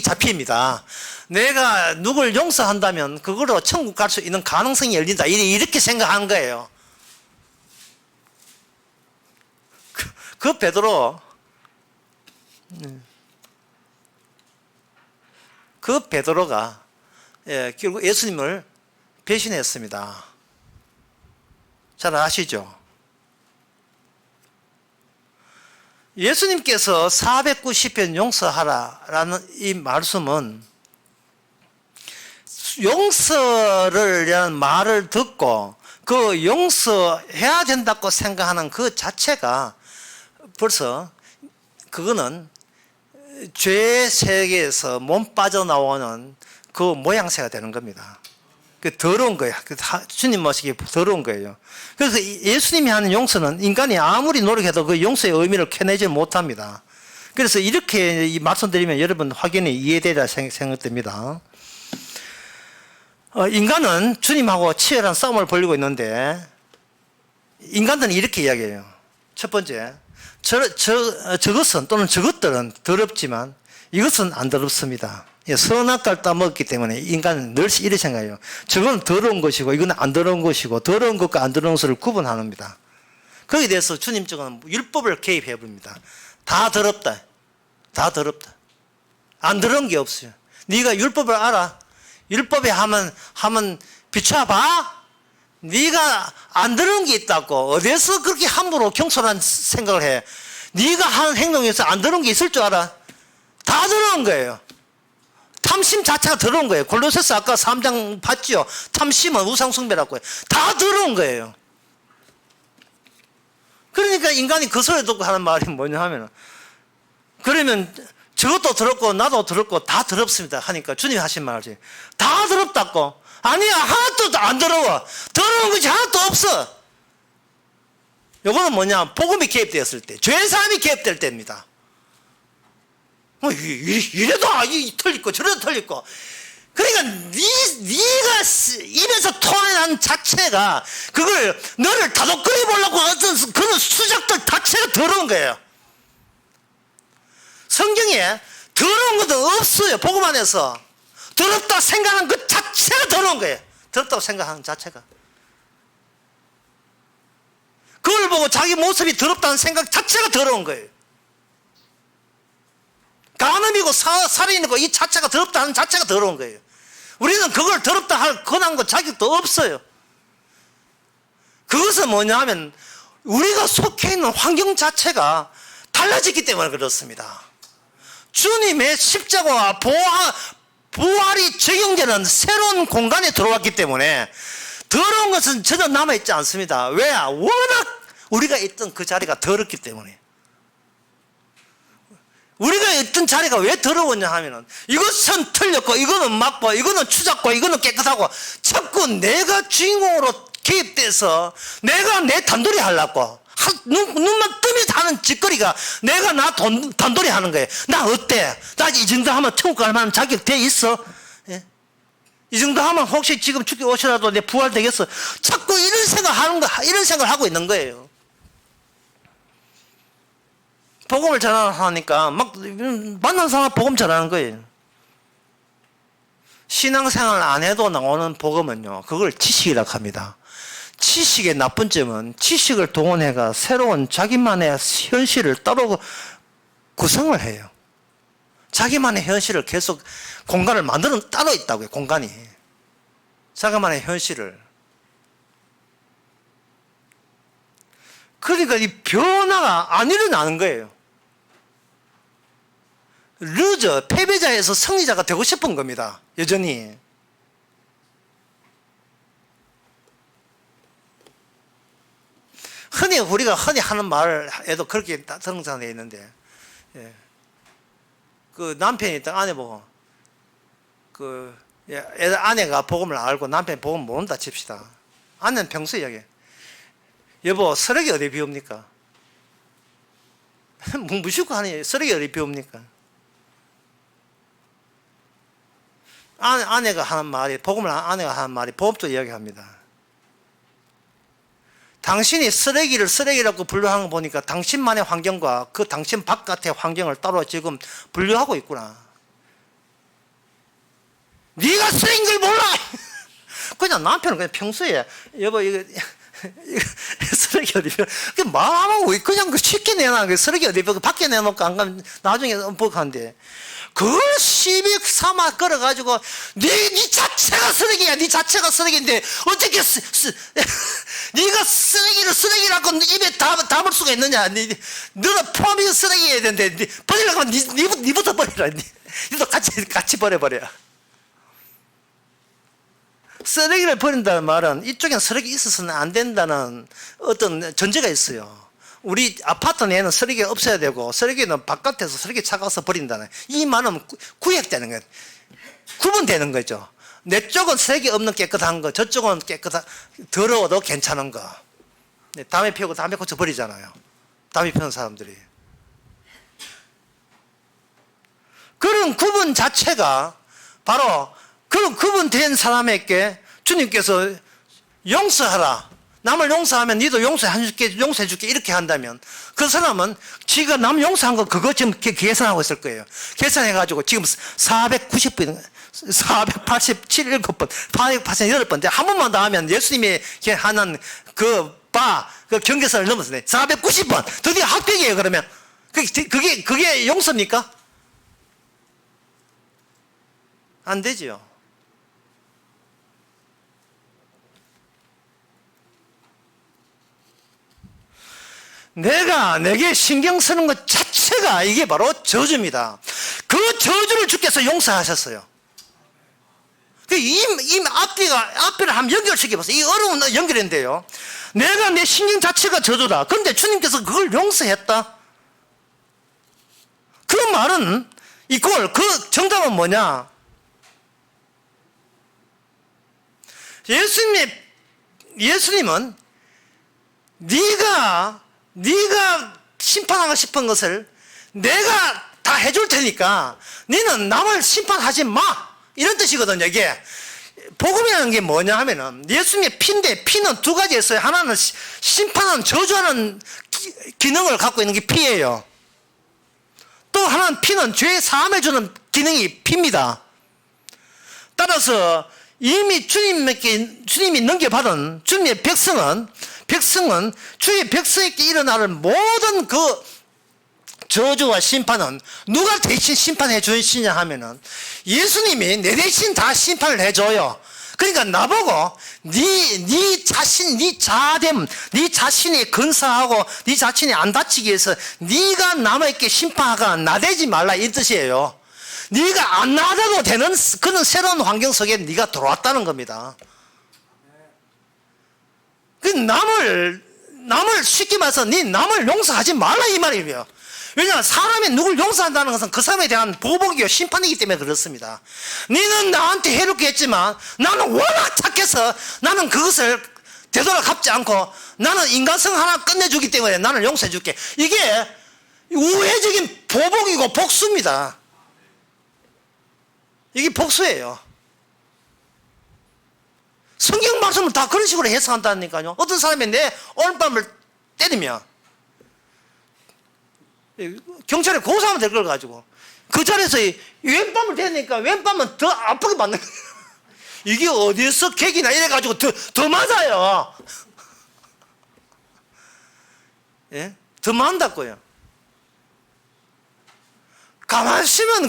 잡힙니다. 내가 누굴 용서한다면 그걸로 천국 갈 수 있는 가능성이 열린다. 이렇게 생각하는 거예요. 그 베드로가 결국 예수님을 배신했습니다. 잘 아시죠? 예수님께서 490번 용서하라라는 이 말씀은 용서를 말을 듣고 그 용서해야 된다고 생각하는 그 자체가 벌써 그거는 죄 세계에서 몸 빠져나오는 그 모양새가 되는 겁니다. 그 더러운 거야. 주님 모시기 더러운 거예요. 그래서 예수님이 하는 용서는 인간이 아무리 노력해도 그 용서의 의미를 캐내지 못합니다. 그래서 이렇게 말씀드리면 여러분 확연히 이해되리라 생각됩니다. 인간은 주님하고 치열한 싸움을 벌이고 있는데 인간들은 이렇게 이야기해요. 첫 번째, 저것은 또는 저것들은 더럽지만 이것은 안 더럽습니다. 선악과를 따먹었기 때문에 인간은 늘 이렇게 생각해요. 저건 더러운 것이고 이건 안 더러운 것이고 더러운 것과 안 더러운 것을 구분합니다. 거기에 대해서 주님 쪽은 율법을 개입해 버립니다. 다 더럽다. 다 더럽다. 안 더러운 게 없어요. 네가 율법을 알아. 율법에 하면 비춰봐. 네가 안 더러운 게 있다고. 어디서 그렇게 함부로 경솔한 생각을 해. 네가 하는 행동에서 안 더러운 게 있을 줄 알아. 다 더러운 거예요. 탐심 자체가 더러운 거예요. 골로새서 아까 3장 봤죠. 탐심은 우상숭배라고 해요. 다 더러운 거예요. 그러니까 인간이 그 소리 듣고 하는 말이 뭐냐 하면, 그러면 저것도 더럽고 나도 더럽고 다 더럽습니다 하니까 주님이 하신 말이지. 다 더럽다고. 아니야, 하나도 안 더러워. 더러운 것이 하나도 없어. 요거는 뭐냐, 복음이 개입되었을 때, 죄사함이 개입될 때입니다. 이래도 틀리고 저래도 틀리고. 그러니까 네가 입에서 토해난 자체가, 그걸 너를 다독거려 보려고 어떤 그런 수작들 자체가 더러운 거예요. 성경에 더러운 것도 없어요. 복음 안에서 더럽다 생각하는 그 자체가 더러운 거예요. 더럽다고 생각하는 자체가. 그걸 보고 자기 모습이 더럽다는 생각 자체가 더러운 거예요. 간음이고 살인이고 이 자체가 더럽다는 자체가 더러운 거예요. 우리는 그걸 더럽다 할 권한과 자격도 없어요. 그것은 뭐냐 하면 우리가 속해 있는 환경 자체가 달라졌기 때문에 그렇습니다. 주님의 십자가와 부활이 적용되는 새로운 공간에 들어왔기 때문에 더러운 것은 전혀 남아있지 않습니다. 왜? 워낙 우리가 있던 그 자리가 더럽기 때문에. 우리가 있던 자리가 왜 더러웠냐 하면은 이것은 틀렸고 이거는 맞고 이거는 추잡고 이거는 깨끗하고 자꾸 내가 주인공으로 개입돼서 내가 내 단돌이 하려고 눈만 뜨면 하는 짓거리가 내가 나 단돌이 하는 거예요. 나 어때? 나 이 정도 하면 천국 갈 만한 자격 돼 있어? 예? 이 정도 하면 혹시 지금 죽기 오시라도 내 부활 되겠어? 자꾸 이런 이런 생각을 하고 있는 거예요. 복음을 전하니까 막 만난 사람 복음 전하는 거예요. 신앙생활 안 해도 나오는 복음은요, 그걸 지식이라고 합니다. 지식의 나쁜 점은 지식을 동원해가 새로운 자기만의 현실을 따로 구성을 해요. 자기만의 현실을 계속 공간을 만드는 따로 있다고요. 공간이 자기만의 현실을. 그러니까 이 변화가 안 일어나는 거예요. 루저, 패배자에서 승리자가 되고 싶은 겁니다. 여전히. 우리가 흔히 하는 말에도 그렇게 등장되어 있는데, 예. 그 남편이 있던 아내 보고, 아내가 복음을 알고 남편이 복음 모른다 칩시다. 아내는 평소에 이야기해. 여보, 쓰레기 어디 비웁니까? 무시고 하니 쓰레기 어디 비웁니까? 아내가 하는 말이, 아내가 하는 말이 복음도 이야기합니다. 당신이 쓰레기를 쓰레기라고 분류하는 거 보니까 당신만의 환경과 그 당신 바깥의 환경을 따로 지금 분류하고 있구나. 네가 쓰레기인 걸 몰라! 그냥 남편은 그냥 평소에 여보 이거 쓰레기 어디 펴? 그 말하면 왜 그냥 쉽게 내놔. 쓰레기 어디 펴? 밖에 내놓고 안 가면 나중에 엄뻑한데. 그걸 시비 삼아 끌어가지고 네 자체가 쓰레기야. 네 자체가 쓰레기인데 어떻게 네가 쓰레기를 쓰레기라고 입에 담을 수가 있느냐. 너는 포함이 쓰레기여야 되는데 버리려고 하면 니부터 버리라. 니도 같이 버려버려. 쓰레기를 버린다는 말은 이쪽엔 쓰레기 있어서는 안 된다는 어떤 전제가 있어요. 우리 아파트 내에는 쓰레기가 없어야 되고 쓰레기는 바깥에서 쓰레기 차가워서 버린다는 이 말은 구획되는 거예요. 구분되는 거죠. 내 쪽은 쓰레기 없는 깨끗한 거, 저쪽은 더러워도 괜찮은 거. 담배 피우고 담배 꽂혀 버리잖아요. 담배 피우는 사람들이. 그런 구분 자체가 바로 그런 구분된 사람에게 주님께서 용서하라. 남을 용서하면 니도 용서해줄게 이렇게 한다면 그 사람은 지가 남 용서한 거 그거 지금 계산하고 있을 거예요. 계산해가지고 지금 490번, 487번, 488번 한 번만 더 하면 예수님이 하는 그 경계선을 넘었어요. 490번 드디어 합격이에요. 그러면 그게 용서입니까? 안 되지요. 내게 신경 쓰는 것 자체가 이게 바로 저주입니다. 그 저주를 주께서 용서하셨어요. 이 앞뒤를 한번 연결시켜 보세요. 이 어려운 연결인데요. 내가 내 신경 자체가 저주다. 그런데 주님께서 그걸 용서했다. 그 말은 그 정답은 뭐냐? 예수님은 네가 심판하고 싶은 것을 내가 다 해줄 테니까 너는 남을 심판하지 마, 이런 뜻이거든요. 이게 복음이라는 게 뭐냐 하면은 예수님의 피인데, 피는 두 가지 있어요. 하나는 심판하는, 저주하는 기능을 갖고 있는 게 피예요. 또 하나는 피는 죄 사함해 주는 기능이 피입니다. 따라서 이미 주님이 넘겨받은 주님의 백성은 주의 백성에게 일어나는 모든 그 저주와 심판은 누가 대신 심판해 주시냐 하면은 예수님이 내 대신 다 심판을 해줘요. 그러니까 나보고 네 자신이 근사하고 네 자신이 안 다치기 위해서 네가 남에게 심판하거나 나대지 말라, 이 뜻이에요. 네가 안 나대도 되는 그런 새로운 환경 속에 네가 들어왔다는 겁니다. 그 남을 쉽게 말해서 네 남을 용서하지 말라, 이 말이에요. 왜냐하면 사람이 누굴 용서한다는 것은 그 사람에 대한 보복이요 심판이기 때문에 그렇습니다. 너는 나한테 해롭게 했지만 나는 워낙 착해서 나는 그것을 되돌아 갚지 않고 나는 인간성 하나 끝내주기 때문에 나는 용서해 줄게. 이게 우회적인 보복이고 복수입니다. 이게 복수예요. 성경 말씀을 다 그런 식으로 해석한다니까요. 어떤 사람이 내 오른밤을 때리면 경찰에 고소하면 될 걸 가지고 그 자리에서 왼밤을 때리니까 왼밤은 더 아프게 맞는 거예요. 이게 어디서 객이나 이래가지고 더 맞아요. 예? 더 맞다고요. 가만히 있으면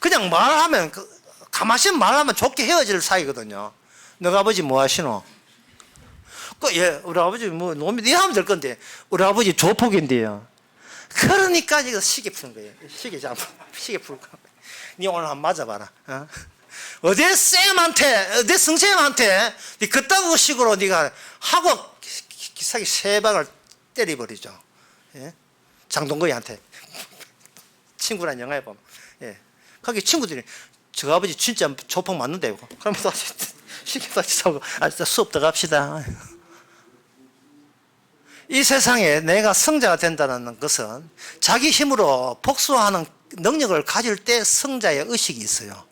그냥 말하면, 가만히 있으면 말하면 좋게 헤어질 사이거든요. 너가 아버지 뭐 하시노? 우리 아버지 뭐 놈이 네 하면 될 건데, 우리 아버지 조폭인데요. 그러니까 이거 시계 푸는 거예요. 시계 풀 거. 니 오늘 한번 맞아봐라. 어디 성쌤한테 니 그따구 식으로 니가 하고 기사기 3방을 때려버리죠. 예? 장동거이한테. 친구란 영화에 보면. 예. 거기 친구들이 저 아버지 진짜 조폭 맞는데. 그럼 다시 시계 다시 사고, 수업 들어갑시다. 이 세상에 내가 성자가 된다는 것은 자기 힘으로 복수하는 능력을 가질 때 성자의 의식이 있어요.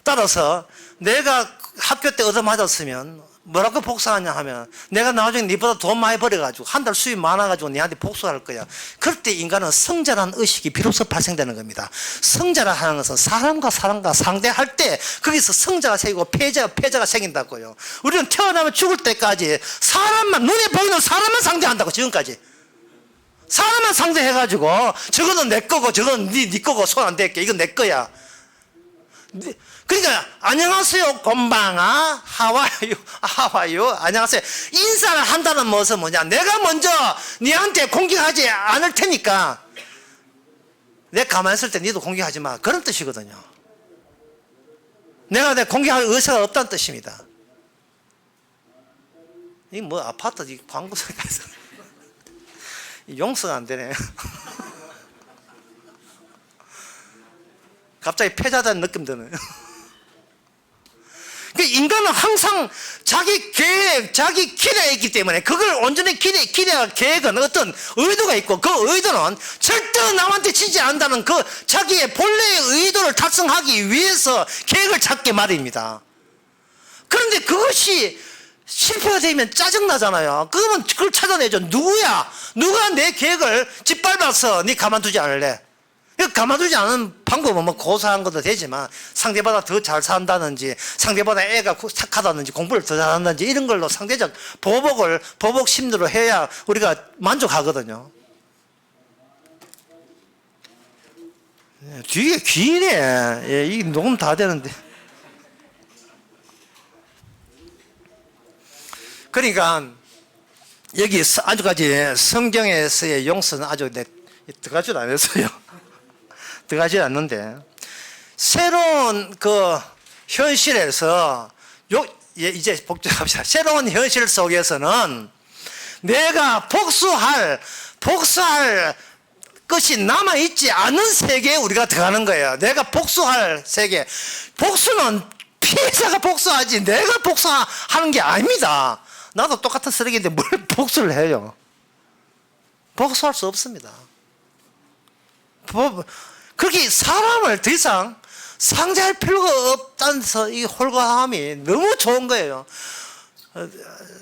따라서 내가 학교 때 얻어맞았으면 뭐라고 복수하냐 하면 내가 나중에 네보다 돈 많이 벌어가지고 한 달 수입 많아가지고 네한테 복수할 거야. 그럴 때 인간은 성자라는 의식이 비로소 발생되는 겁니다. 성자라 하는 것은 사람과 상대할 때 거기서 성자가 생기고 패자가 생긴다고요. 우리는 태어나면 죽을 때까지 눈에 보이는 사람만 상대한다고. 지금까지 사람만 상대해가지고 저거는 내 거고 저거는 네 거고 손 안 댈게, 이건 내 거야. 그러니까 안녕하세요 곤방아 하와요 안녕하세요 인사를 한다는 것은 뭐냐, 내가 먼저 니한테 공격하지 않을 테니까 내가 가만히 있을 때 니도 공격하지 마, 그런 뜻이거든요. 내가 공격할 의사가 없다는 뜻입니다. 이 뭐 아파트 광고석에서 용서가 안 되네. 갑자기 패자된 느낌 드네. 인간은 항상 자기 계획, 자기 기대가 있기 때문에 그걸 온전히 기대와 계획은 어떤 의도가 있고 그 의도는 절대 남한테 지지 않는다는 그 자기의 본래의 의도를 달성하기 위해서 계획을 찾게 말입니다. 그런데 그것이 실패가 되면 짜증나잖아요. 그러면 그걸 찾아내죠. 누가 내 계획을 짓밟아서 네 가만두지 않을래? 가만두지 않은 방법은 뭐 고사한 것도 되지만 상대보다 더 잘 산다든지 상대보다 애가 착하다든지 공부를 더 잘한다든지 이런 걸로 상대적 보복 심리로 해야 우리가 만족하거든요. 뒤에 기네. 예, 이 녹음 다 되는데. 그러니까 여기 아주까지 성경에서의 용서는 아주 들어가지도 않았어요. 들어가지 않는데 새로운 그 현실에서 이제 복잡합시다. 새로운 현실 속에서는 내가 복수할 것이 남아있지 않은 세계에 우리가 들어가는 거예요. 내가 복수할 세계. 복수는 피해자가 복수하지 내가 복수하는 게 아닙니다. 나도 똑같은 쓰레기인데 뭘 복수를 해요. 복수할 수 없습니다. 그렇게 사람을 더 이상 상대할 필요가 없다는 이 홀가함이 너무 좋은 거예요.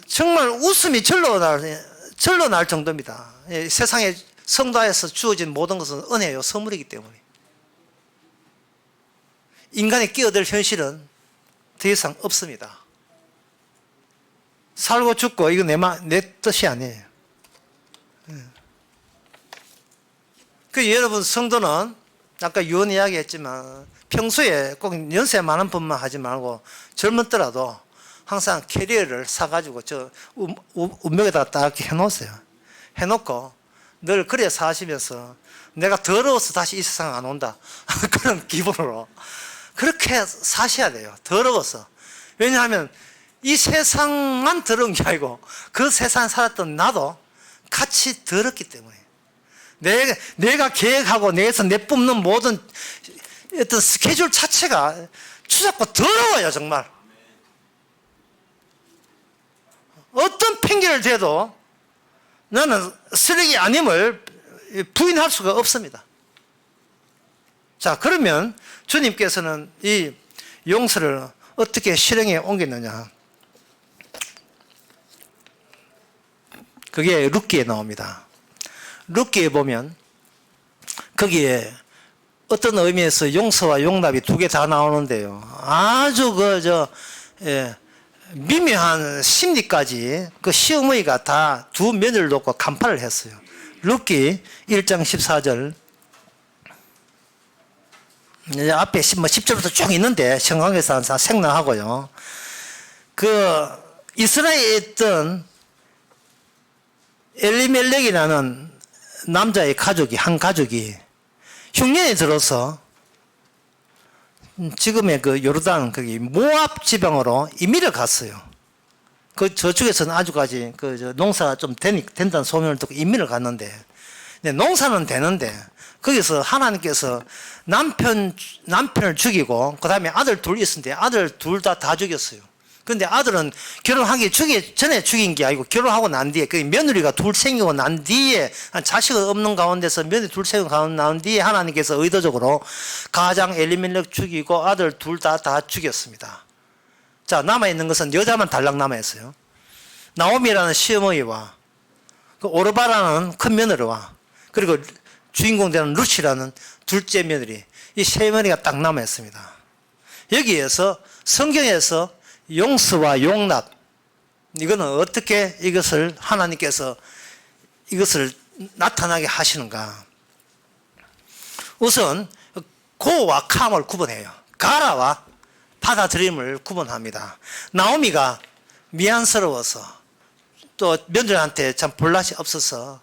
정말 웃음이 절로 날 정도입니다. 세상에 성도에서 주어진 모든 것은 은혜요, 선물이기 때문에. 인간이 끼어들 현실은 더 이상 없습니다. 살고 죽고 이거 내 뜻이 아니에요. 그 여러분 성도는 아까 유언 이야기했지만 평소에 꼭 연세 많은 분만 하지 말고 젊었더라도 항상 캐리어를 사가지고 저 운명에다가 딱 해놓으세요. 해놓고 늘 그래 사시면서 내가 더러워서 다시 이 세상 안 온다. 그런 기분으로 그렇게 사셔야 돼요. 더러워서. 왜냐하면 이 세상만 더러운 게 아니고 그 세상에 살았던 나도 같이 더럽기 때문에 내가 계획하고 내에서 내뿜는 모든 어떤 스케줄 자체가 추잡고 더러워요. 정말 어떤 핑계를 대도 나는 쓰레기 아님을 부인할 수가 없습니다. 자, 그러면 주님께서는 이 용서를 어떻게 실행에 옮겼느냐. 그게 룻기에 나옵니다. 룻기에 보면 거기에 어떤 의미에서 용서와 용납이 두 개 다 나오는데요. 아주 미묘한 심리까지 그 시어머니가 다 두 며느리를 놓고 간파를 했어요. 룻기 1장 14절. 앞에 10절부터 쭉 있는데 성경에서 항상 생략하고요. 그 이스라엘에 있던 엘리멜렉이라는 남자의 한 가족이 흉년에 들어서 지금의 그 요르단 거기 모압 지방으로 이민을 갔어요. 그 저쪽에서는 아주까지 그 농사가 좀 된다는 소문을 듣고 이민을 갔는데, 근데 농사는 되는데 거기서 하나님께서 남편을 죽이고 그 다음에 아들 둘 있었는데 아들 둘 다 죽였어요. 근데 아들은 결혼하기 전에 죽인 게 아니고 결혼하고 난 뒤에 그 며느리가 둘 생기고 난 뒤에 자식 없는 가운데서 며느리 둘 생기고 난 뒤에 하나님께서 의도적으로 가장 엘리멜렉 죽이고 아들 둘 다 죽였습니다. 자, 남아있는 것은 여자만 달랑 남아있어요. 나오미라는 시어머니와 그 오르바라는 큰 며느리와 그리고 주인공 되는 룻이라는 둘째 며느리, 이 세 며느리가 딱 남아있습니다. 여기에서 성경에서 용서와 용납, 이거는 어떻게 이것을 하나님께서 이것을 나타나게 하시는가. 우선 고와 캄을 구분해요. 가라와 받아들임을 구분합니다. 나오미가 미안스러워서 또 며느리한테 참 볼낯이 없어서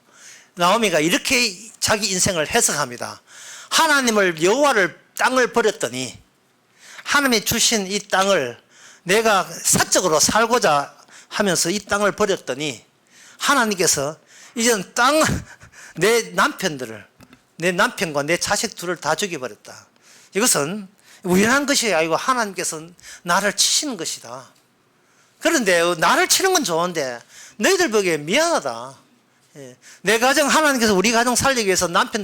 나오미가 이렇게 자기 인생을 해석합니다. 하나님을 여호와를 땅을 버렸더니 하나님이 주신 이 땅을 내가 사적으로 살고자 하면서 이 땅을 버렸더니 하나님께서 이제는 내 남편과 내 자식 둘을 다 죽여버렸다. 이것은 우연한 것이 아니고 하나님께서 나를 치시는 것이다. 그런데 나를 치는 건 좋은데 너희들 보기에 미안하다. 내 가정 하나님께서 우리 가정 살리기 위해서 남편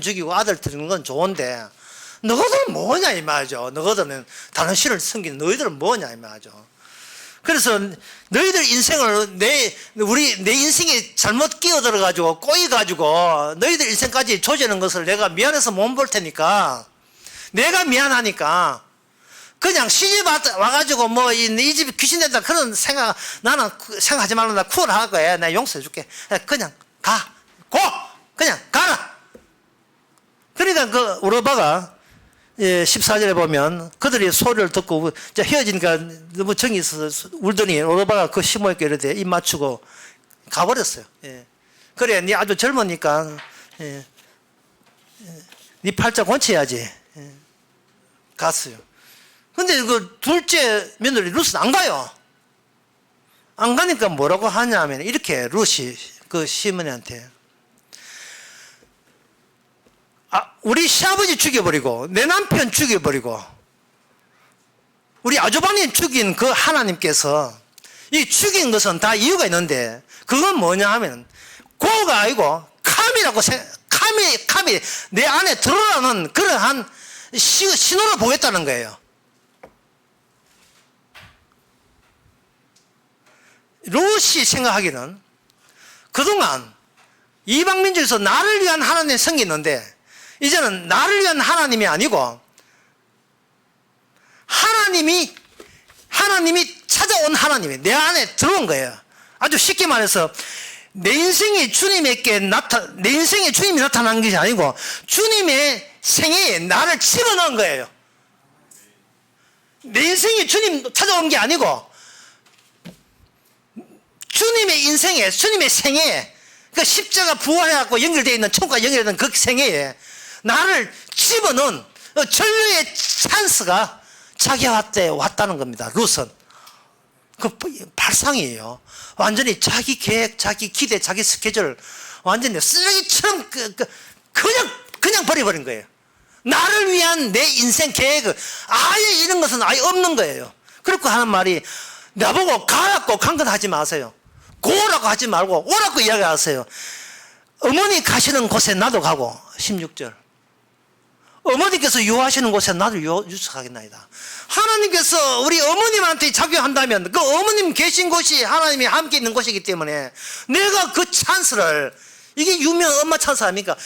죽이고 아들 드리는 건 좋은데 너희들은 뭐냐 이 말이죠. 너희들은 다른 신을 섬기는 너희들은 뭐냐 이 말이죠. 그래서 너희들 인생을 내 인생이 잘못 끼어들어 가지고 꼬이 가지고 너희들 인생까지 조지는 것을 내가 미안해서 못 볼 테니까 내가 미안하니까 그냥 시집 와가지고 뭐 이 집이 귀신 된다 그런 생각 나는 생각하지 말고 나 쿨할 거야. 나 용서해 줄게. 그냥 그냥 가라. 그러니까 그 오르바가 14절에 보면 그들이 소리를 듣고 이제 헤어지니까 너무 정이 있어서 울더니 오르바가 그 시모에게 이르되 입 맞추고 가버렸어요. 예. 그래, 니 아주 젊으니까 니 팔자 곤쳐야지. 갔어요. 근데 그 둘째 며느리 룻은 안 가요. 안 가니까 뭐라고 하냐면 이렇게 룻이 그 시어머니한테 우리 시아버지 죽여버리고 내 남편 죽여버리고 우리 아주버님 죽인 그 하나님께서 이 죽인 것은 다 이유가 있는데 그건 뭐냐 하면 고가 아니고 감이 내 안에 들어가는 그러한 신호를 보겠다는 거예요. 롯이 생각하기는 그동안 이방민족에서 나를 위한 하나님이 생겼는데 이제는 나를 위한 하나님이 아니고 하나님이 찾아온 하나님이 내 안에 들어온 거예요. 아주 쉽게 말해서 내 인생이 내 인생에 주님이 나타난 것이 아니고 주님의 생애에 나를 집어넣은 거예요. 내 인생이 주님 찾아온 게 아니고 주님의 인생에, 주님의 생애에, 그 십자가 부활해갖고 연결되어 있는 천국과 연결되는 그 생애에 나를 집어넣은 전류의 찬스가 자기한테 왔다는 겁니다. 룻은. 그 발상이에요. 완전히 자기 계획, 자기 기대, 자기 스케줄 완전히 쓰레기처럼 그냥 버려버린 거예요. 나를 위한 내 인생 계획을 아예 이런 것은 아예 없는 거예요. 그렇고 하는 말이 나보고 가라고 강건하지 마세요. 고라고 하지 말고 오라고 이야기하세요. 어머니 가시는 곳에 나도 가고 16절 어머니께서 유하시는 곳에 나도 유숙하겠나이다. 하나님께서 우리 어머님한테 작용한다면 그 어머님 계신 곳이 하나님이 함께 있는 곳이기 때문에 내가 그 찬스를 이게 유명 엄마 찬스 아닙니까?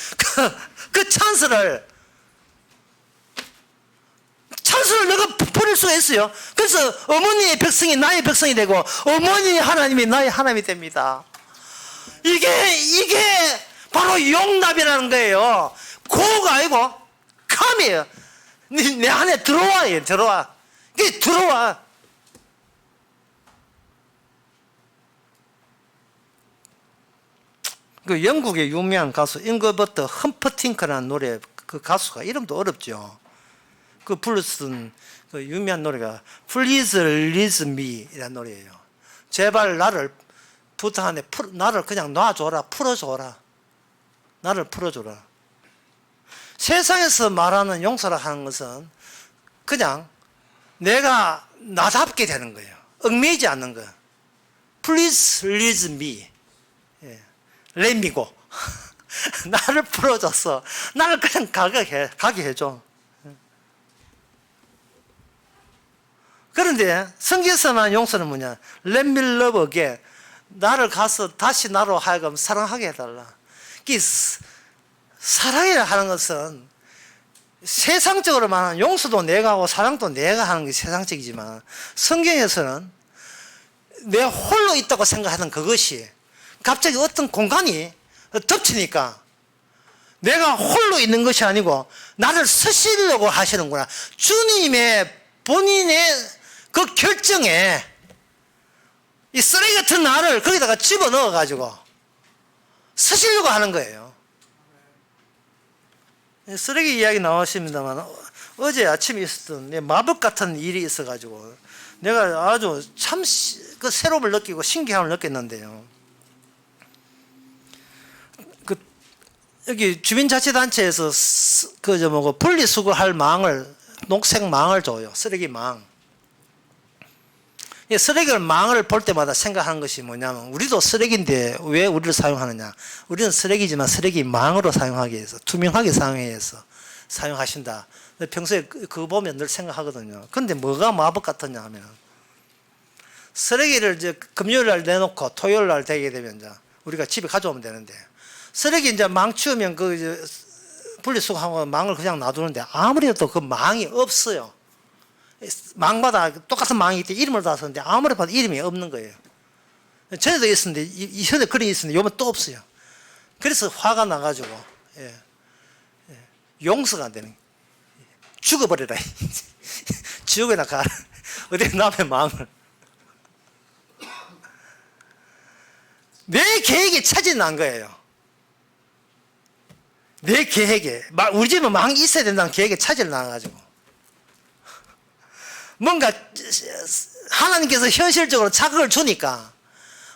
그 찬스를 내가 버릴 수가 있어요. 그래서 어머니의 백성이 나의 백성이 되고 어머니의 하나님이 나의 하나님이 됩니다. 이게 바로 용납이라는 거예요. 고가 아니고 감이에요. 내 안에 들어와요. 이게 들어와. 그 영국의 유명한 가수 잉거버트 험퍼팅크라는 노래 그 가수가 이름도 어렵죠. 그 불렀던 그 유명한 노래가 Please Release Me 이라는 노래예요. 제발 나를 부탁하네. 나를 그냥 놔줘라. 풀어줘라. 나를 풀어줘라. 세상에서 말하는 용서라 하는 것은 그냥 내가 나답게 되는 거예요. 얽매이지 않는 거예요. Please release me. Let me go. 나를 풀어줬어. 나를 그냥 가게 해줘. 그런데 성경에서 말하는 용서는 뭐냐? Let me love again. 나를 가서 다시 나로 하여금 사랑하게 해달라. 사랑이라 하는 것은 세상적으로 말하는 용서도 내가 하고 사랑도 내가 하는 게 세상적이지만 성경에서는 내 홀로 있다고 생각하는 그것이 갑자기 어떤 공간이 덮치니까 내가 홀로 있는 것이 아니고 나를 쓰시려고 하시는구나. 주님의 본인의 그 결정에 이 쓰레기 같은 나를 거기다가 집어넣어 가지고 쓰시려고 하는 거예요. 쓰레기 이야기 나왔습니다만 어제 아침에 있었던 내 마법 같은 일이 있어 가지고 내가 아주 참 그 새로움을 느끼고 신기함을 느꼈는데요. 여기 주민자치단체에서 분리수거할 녹색 망을 줘요. 쓰레기 망. 이 쓰레기를 망을 볼 때마다 생각하는 것이 뭐냐면 우리도 쓰레기인데 왜 우리를 사용하느냐. 우리는 쓰레기지만 쓰레기 망으로 사용하기 위해서 투명하게 사용하기 위해서 사용하신다. 평소에 그거 보면 늘 생각하거든요. 그런데 뭐가 마법 같았냐 하면 쓰레기를 이제 금요일 날 내놓고 토요일 날 되게 되면 이제 우리가 집에 가져오면 되는데 쓰레기 이제 망 치우면 그 이제 분리수거하고 망을 그냥 놔두는데 아무래도 그 망이 없어요. 망마다 똑같은 망이 있대 이름을 다 썼는데 아무리 봐도 이름이 없는 거예요. 전에도 있었는데 이전에 그런 게 있었는데 요번 또 없어요. 그래서 화가 나가지고 용서가 안 되는 거예요. 죽어버려라. 지옥에나 가. 어디 남의 마음을. 내 계획에 차질이 난 거예요. 내 계획에. 우리 집은 망이 있어야 된다는 계획에 차질이 나가지고. 뭔가 하나님께서 현실적으로 자극을 주니까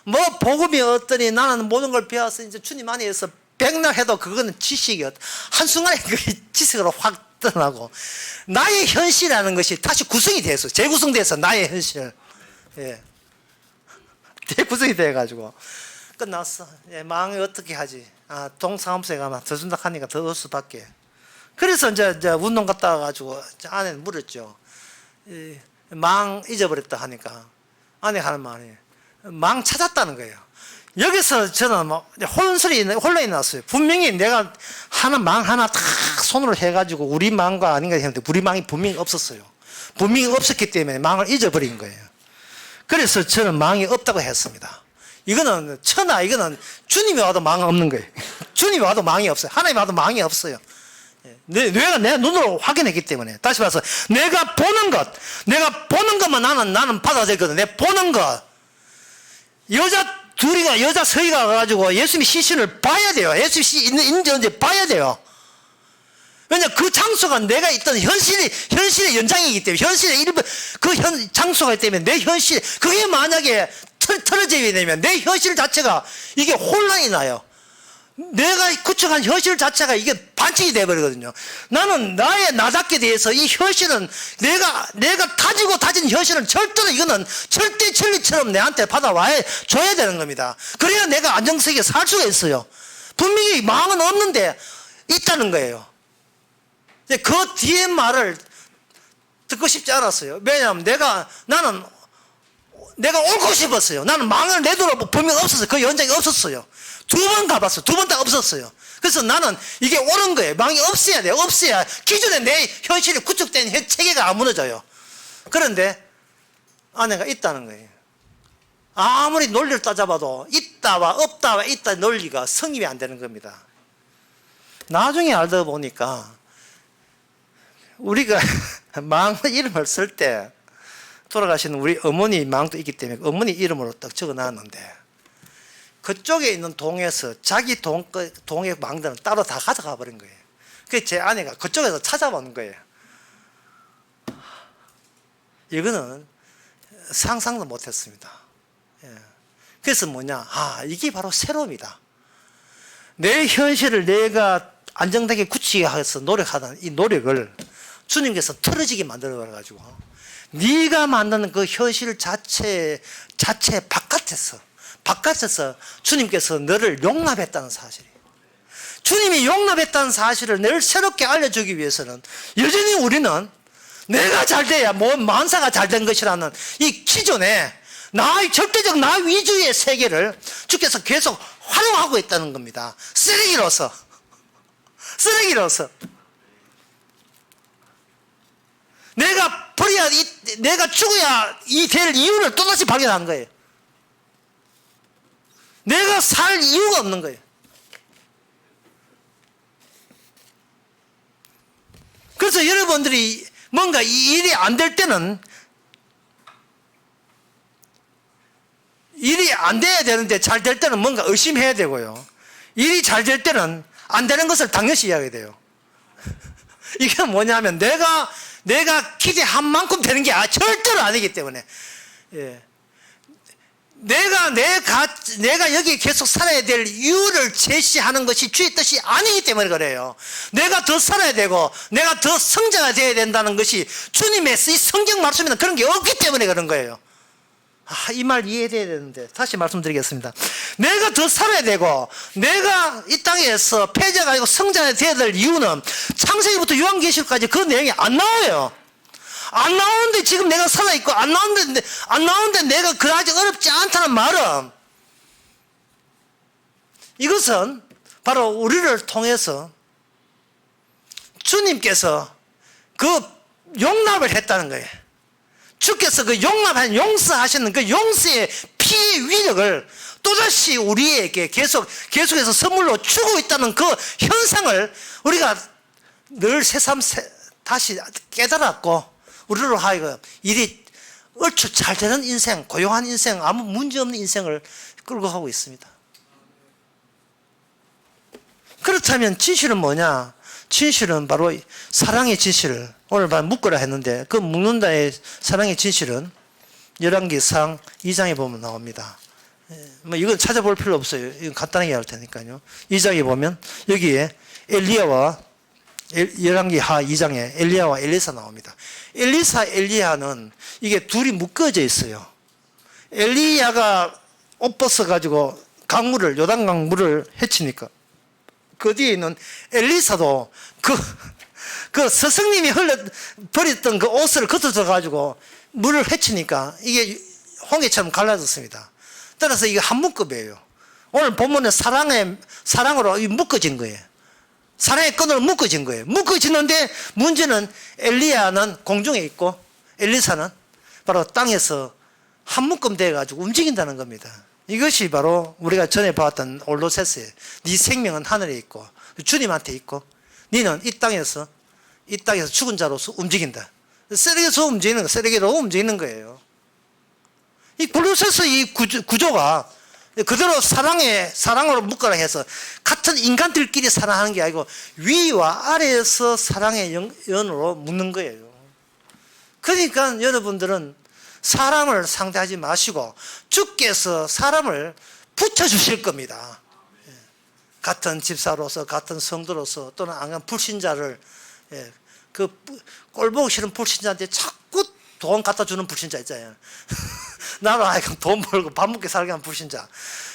뭐 복음이 어떠니 나는 모든 걸 배워서 이제 주님 안에 있어 백날해도 그거는 지식이었. 한순간에 그게 지식으로 확 드러나고 나의 현실이라는 것이 다시 구성이 돼서 재구성돼서 나의 현실. 예. 재구성이 돼가지고 끝났어. 예, 망이 어떻게 하지? 동사무소에 가면 더 준다 하니까 더 올 수밖에. 그래서 이제 운동 갔다 와가지고 아내는 물었죠. 망 잊어버렸다 하니까 아내가 하는 말이 망 찾았다는 거예요. 여기서 저는 막 혼란이 났어요. 분명히 내가 망 하나 탁 손으로 해가지고 우리 망과 아닌가 했는데 우리 망이 분명히 없었어요. 분명히 없었기 때문에 망을 잊어버린 거예요. 그래서 저는 망이 없다고 했습니다. 이거는 이거는 주님이 와도 망 없는 거예요. 주님이 와도 망이 없어요. 하나님이 와도 망이 없어요. 내가 내 눈으로 확인했기 때문에. 다시 봐서 내가 보는 것만 나는 받아들이거든. 내가 보는 것. 여자 서희가 가가지고 예수님의 시신을 봐야 돼요. 예수님 시신 있는지 봐야 돼요. 왜냐 그 장소가 내가 있던 현실의 연장이기 때문에 현실의 일부 장소가 있기 때문에 내 현실 그게 만약에 틀어지게 되면 내 현실 자체가 이게 혼란이 나요. 내가 구축한 현실 자체가 이게 반칙이 돼버리거든요. 나는 나답게 대해서 이 현실은 내가 가지고 다진 현실은 절대로 이거는 절대 진리처럼 내한테 줘야 되는 겁니다. 그래야 내가 안정성에 살 수가 있어요. 분명히 망은 없는데 있다는 거예요. 그 뒤에 말을 듣고 싶지 않았어요. 왜냐하면 나는 옳고 싶었어요. 나는 망을 내도록 분명히 없었어요. 그 현장이 없었어요. 2번 가봤어요. 2번 다 없었어요. 그래서 나는 이게 옳은 거예요. 망이 없어야 돼요. 없어야 기존에 내 현실이 구축된 체계가 안 무너져요. 그런데 아내가 있다는 거예요. 아무리 논리를 따져봐도 있다와 없다와 있다 논리가 성립이 안 되는 겁니다. 나중에 알다 보니까 우리가 망 이름을 쓸 때 돌아가신 우리 어머니 망도 있기 때문에 어머니 이름으로 딱 적어놨는데 그쪽에 있는 동에서 자기 동의 망들은 따로 다 가져가 버린 거예요. 그래서 제 아내가 그쪽에서 찾아보는 거예요. 이거는 상상도 못했습니다. 그래서 이게 바로 새로움이다. 내 현실을 내가 안정되게 굳히기 위해서 노력하던 이 노력을 주님께서 틀어지게 만들어가지고 네가 만드는 그 현실 자체 바깥에서 주님께서 너를 용납했다는 사실이에요. 주님이 용납했다는 사실을 늘 새롭게 알려주기 위해서는 여전히 우리는 내가 잘 돼야 만사가 잘 된 것이라는 이 기존의 절대적 나 위주의 세계를 주께서 계속 활용하고 있다는 겁니다. 쓰레기로서 내가 죽어야 될 이유를 또다시 발견하는 거예요. 내가 살 이유가 없는 거예요. 그래서 여러분들이 뭔가 이 일이 안 될 때는 일이 안 돼야 되는데 잘 될 때는 뭔가 의심해야 되고요. 일이 잘 될 때는 안 되는 것을 당연시 해야 돼요. 이게 뭐냐면 내가 기대한 만큼 되는 게 절대로 아니기 때문에 내가 여기 계속 살아야 될 이유를 제시하는 것이 주의 뜻이 아니기 때문에 그래요. 내가 더 살아야 되고 내가 더 성장해야 된다는 것이 주님의 이 성경 말씀에는 그런 게 없기 때문에 그런 거예요. 이 말 이해돼야 되는데 다시 말씀드리겠습니다. 내가 더 살아야 되고 내가 이 땅에서 패자가 아니고 성장해야 될 이유는 창세기부터 요한계시록까지 그 내용이 안 나와요. 안 나오는데 지금 내가 살아있고 안 나오는데 내가 그다지 어렵지 않다는 말은 이것은 바로 우리를 통해서 주님께서 그 용납을 했다는 거예요. 주께서 그 용서하시는 그 용서의 피의 위력을 또다시 우리에게 계속해서 선물로 주고 있다는 그 현상을 우리가 늘 새삼 다시 깨달았고 우리로 하여금 일이 얼추 잘 되는 인생, 고용한 인생, 아무 문제없는 인생을 끌고 가고 있습니다. 그렇다면 진실은 뭐냐? 진실은 바로 사랑의 진실을 오늘 밤 묶으라 했는데 그 묶는다의 사랑의 진실은 열왕기상 2장에 보면 나옵니다. 뭐 이건 찾아볼 필요 없어요. 이건 간단하게 할 테니까요. 2장에 보면 여기에 엘리야와 열왕기하 2장에 엘리야와 엘리사 나옵니다. 엘리사 엘리야는 이게 둘이 묶어져 있어요. 엘리야가 옷 벗어 가지고 강물을 요단 강물을 헤치니까 그 뒤에 있는 엘리사도 그 스승님이 버렸던 그 옷을 걷어져 가지고 물을 헤치니까 이게 홍해처럼 갈라졌습니다. 따라서 이게 한 묶음이에요. 오늘 본문은 사랑으로 묶어진 거예요. 사랑의 끈으로 묶어진 거예요. 묶어지는데 문제는 엘리야는 공중에 있고 엘리사는 바로 땅에서 한 묶음 돼가지고 움직인다는 겁니다. 이것이 바로 우리가 전에 봤던 올로세스예요. 네 생명은 하늘에 있고 주님한테 있고 너는 이 땅에서 죽은 자로서 움직인다. 쓰레기로 움직이는 거, 쓰레기로 움직이는 거예요. 이 골로새서 이 구조가 그대로 사랑으로 묶어라 해서 같은 인간들끼리 사랑하는 게 아니고 위와 아래에서 사랑의 연으로 묶는 거예요. 그러니까 여러분들은 사람을 상대하지 마시고 주께서 사람을 붙여주실 겁니다. 같은 집사로서 같은 성도로서 또는 안간 불신자를 그 꼴보기 싫은 불신자한테 자꾸 돈 갖다 주는 불신자 있잖아요. 나로 하여금 돈 벌고 밥 먹게 살게 하는 불신자.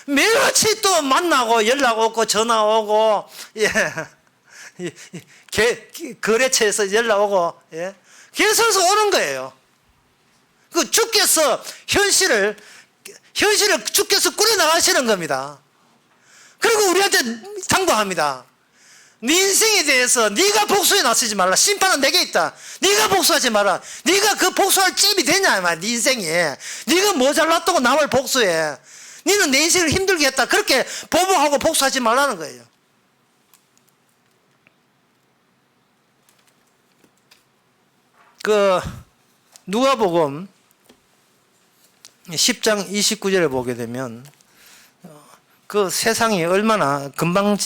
매일같이 또 만나고 연락 오고 전화 오고 거래처에서 연락 오고 계속 오는 거예요. 그 주께서 현실을 주께서 꾸려나가시는 겁니다. 그리고 우리한테 당부합니다. 네 인생에 대해서 네가 복수에 나서지 말라. 심판은 내게 있다. 네가 복수하지 마라. 네가 그 복수할 잽이 되냐 말. 네 인생에 네가 뭐 잘났다고 남을 복수해. 너는 내 인생을 힘들게 했다. 그렇게 보복하고 복수하지 말라는 거예요. 그 누가복음 10장 29절에 보게 되면 그 세상이 얼마나 금방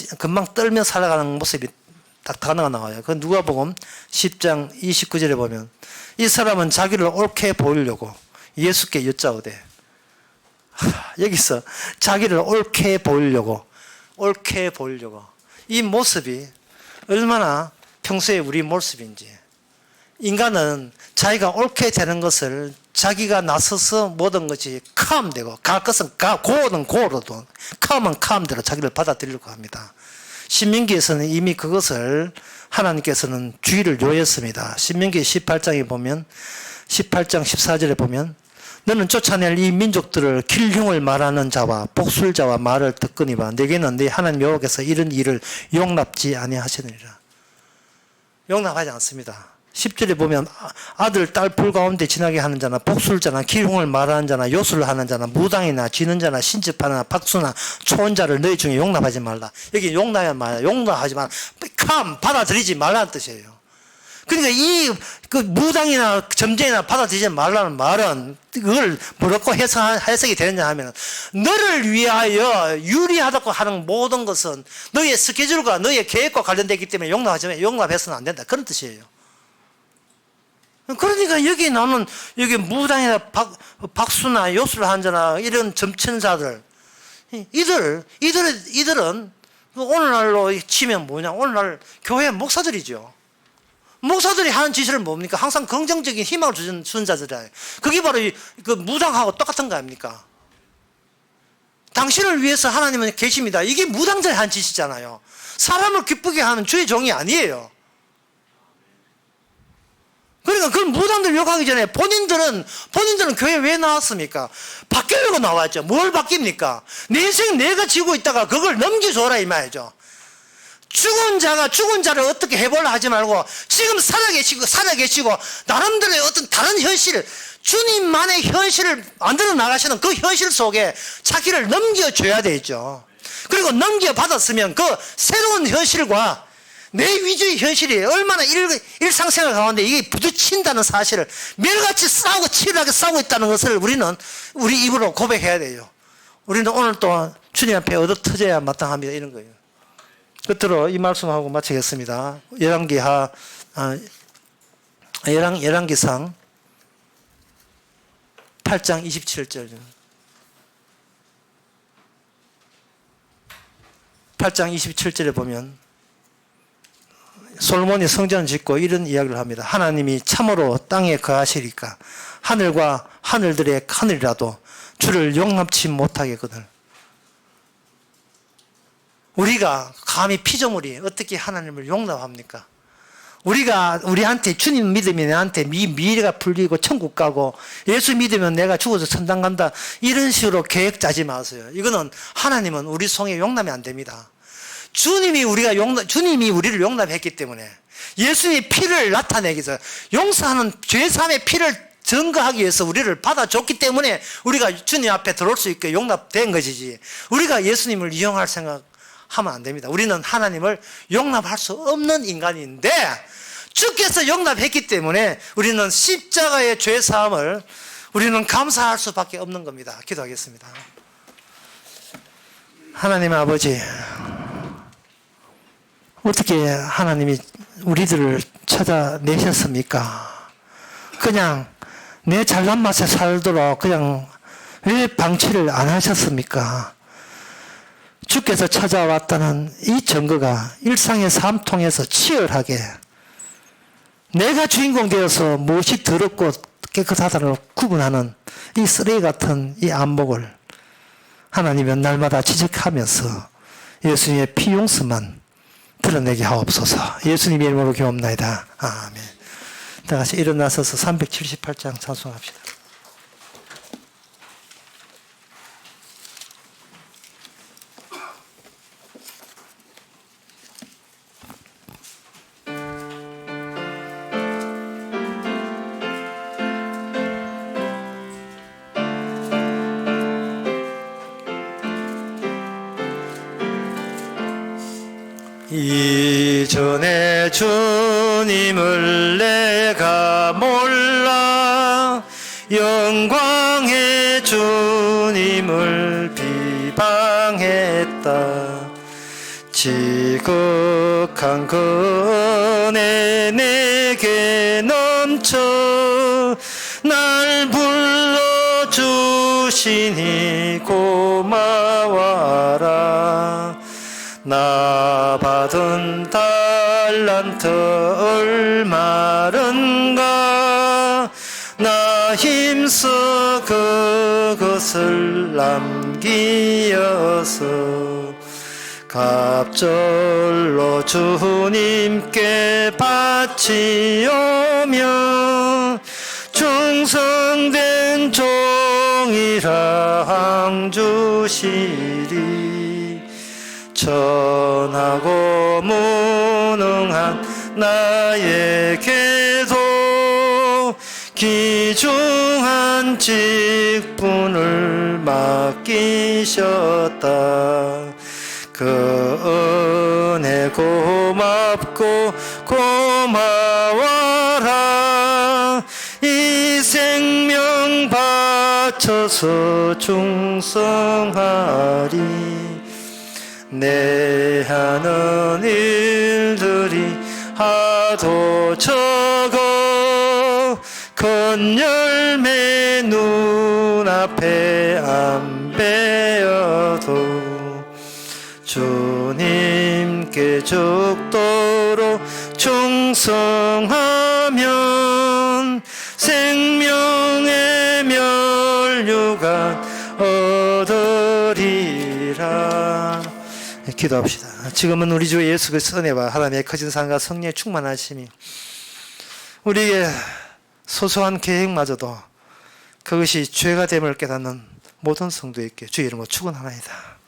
떨며 살아가는 모습이 딱 단어가 나와요. 그 누가복음 10장 29절에 보면 이 사람은 자기를 옳게 보이려고 예수께 여짜오되 여기서 자기를 옳게 보이려고 이 모습이 얼마나 평소에 우리 모습인지. 인간은 자기가 옳게 되는 것을 자기가 나서서 모든 것이 카음되고 갈 것은 고는 고로도 카음은 카음대로 자기를 받아들이려고 합니다. 신명기에서는 이미 그것을 하나님께서는 주의를 요했습니다. 신명기 18장에 보면 18장 14절에 보면 너는 쫓아낼 이 민족들을 길흉을 말하는 자와 복술자와 말을 듣거니와 내게는 네 하나님 여호와께서 이런 일을 용납지 아니하시느니라. 용납하지 않습니다. 10절에 보면 아들, 딸, 불 가운데 지나게 하는 자나 복술자나 기흉을 말하는 자나 요술을 하는 자나 무당이나 쥐는 자나 신집하나 박수나 초혼자를 너희 중에 용납하지 말라. 여기 용납하지 말라. 받아들이지 말라는 뜻이에요. 그러니까 그 무당이나 점쟁이나 받아들이지 말라는 말은 그걸 뭐라고 해석이 되느냐 하면 너를 위하여 유리하다고 하는 모든 것은 너의 스케줄과 너의 계획과 관련되기 때문에 용납해서는 안 된다. 그런 뜻이에요. 그러니까 여기 나오는 여기 무당이나 박수나 요술 한자나 이런 점천사들 이들은 오늘날로 치면 뭐냐? 오늘날 교회 목사들이죠. 목사들이 하는 지시를 뭡니까? 항상 긍정적인 희망을 주는 자들이에요. 그게 바로 그 무당하고 똑같은 거 아닙니까? 당신을 위해서 하나님은 계십니다. 이게 무당들이 한 짓이잖아요. 사람을 기쁘게 하는 주의 종이 아니에요. 그러니까 그런 무당들 욕하기 전에 본인들은 교회 왜 나왔습니까? 바뀌려고 나왔죠. 뭘 바뀝니까? 내 인생 내가 지고 있다가 그걸 넘겨줘라 이 말이죠. 죽은 자를 어떻게 해보려 하지 말고 지금 살아계시고 나름대로의 어떤 다른 현실, 주님만의 현실을 만들어 나가시는 그 현실 속에 자기를 넘겨줘야 되죠. 그리고 넘겨받았으면 그 새로운 현실과 내 위주의 현실이 얼마나 일상생활 가운데 이게 부딪힌다는 사실을 매일같이 싸우고 치열하게 싸우고 있다는 것을 우리는 우리 입으로 고백해야 돼요. 우리는 오늘 또한 주님 앞에 얻어 터져야 마땅합니다. 이런 거예요. 끝으로 이 말씀하고 마치겠습니다. 열왕기상 8장 27절. 8장 27절에 보면 솔로몬이 성전을 짓고 이런 이야기를 합니다. 하나님이 참으로 땅에 거하시리까 하늘과 하늘들의 하늘이라도 주를 용납치 못하겠거든. 우리가 감히 피조물이 어떻게 하나님을 용납합니까? 우리한테 주님 믿으면 내한테 미래가 풀리고 천국 가고 예수 믿으면 내가 죽어서 천당 간다. 이런 식으로 계획 짜지 마세요. 이거는 하나님은 우리 속에 용납이 안 됩니다. 주님이 우리를 용납했기 때문에 예수님의 피를 나타내기 위해서 용서하는 죄사함의 피를 증거하기 위해서 우리를 받아줬기 때문에 우리가 주님 앞에 들어올 수 있게 용납된 것이지 우리가 예수님을 이용할 생각하면 안 됩니다. 우리는 하나님을 용납할 수 없는 인간인데 주께서 용납했기 때문에 우리는 십자가의 죄사함을 우리는 감사할 수밖에 없는 겁니다. 기도하겠습니다. 하나님 아버지, 어떻게 하나님이 우리들을 찾아내셨습니까? 그냥 내 잘난 맛에 살도록 그냥 왜 방치를 안 하셨습니까? 주께서 찾아왔다는 이 증거가 일상의 삶 통해서 치열하게 내가 주인공 되어서 무엇이 더럽고 깨끗하다를 구분하는 이 쓰레기 같은 이 안목을 하나님은 날마다 지적하면서 예수님의 피 용서만 드러내게 하옵소서. 예수님의 이름으로 기도합나이다. 아멘. 다 같이 일어나서서 378장 찬송합시다. 이전에 주님을 내가 몰라 영광의 주님을 비방했다. 지극한 그 은혜 내게 넘쳐 날 불러주시니 고마워라. 나 받은 달란트 얼마른가 나 힘써 그것을 남기어서 갑절로 주님께 바치오며 충성된 종이라 항주시리. 천하고 무능한 나에게도 귀중한 직분을 맡기셨다. 그 은혜 고맙고 고마워라. 이 생명 바쳐서 충성하리. 내 하는 일들이 하도 적어 큰 열매 눈앞에 안 베어도 주님께 죽도록 충성하면 생명의 면류관 얻으리라. 기도합시다. 지금은 우리 주 예수 그리스도의 은혜와 하나님의 거진 사랑과 성령의 충만하심이 우리에게 소소한 계획마저도 그것이 죄가 됨을 깨닫는 모든 성도에게 주의 이름으로 축원하나이다.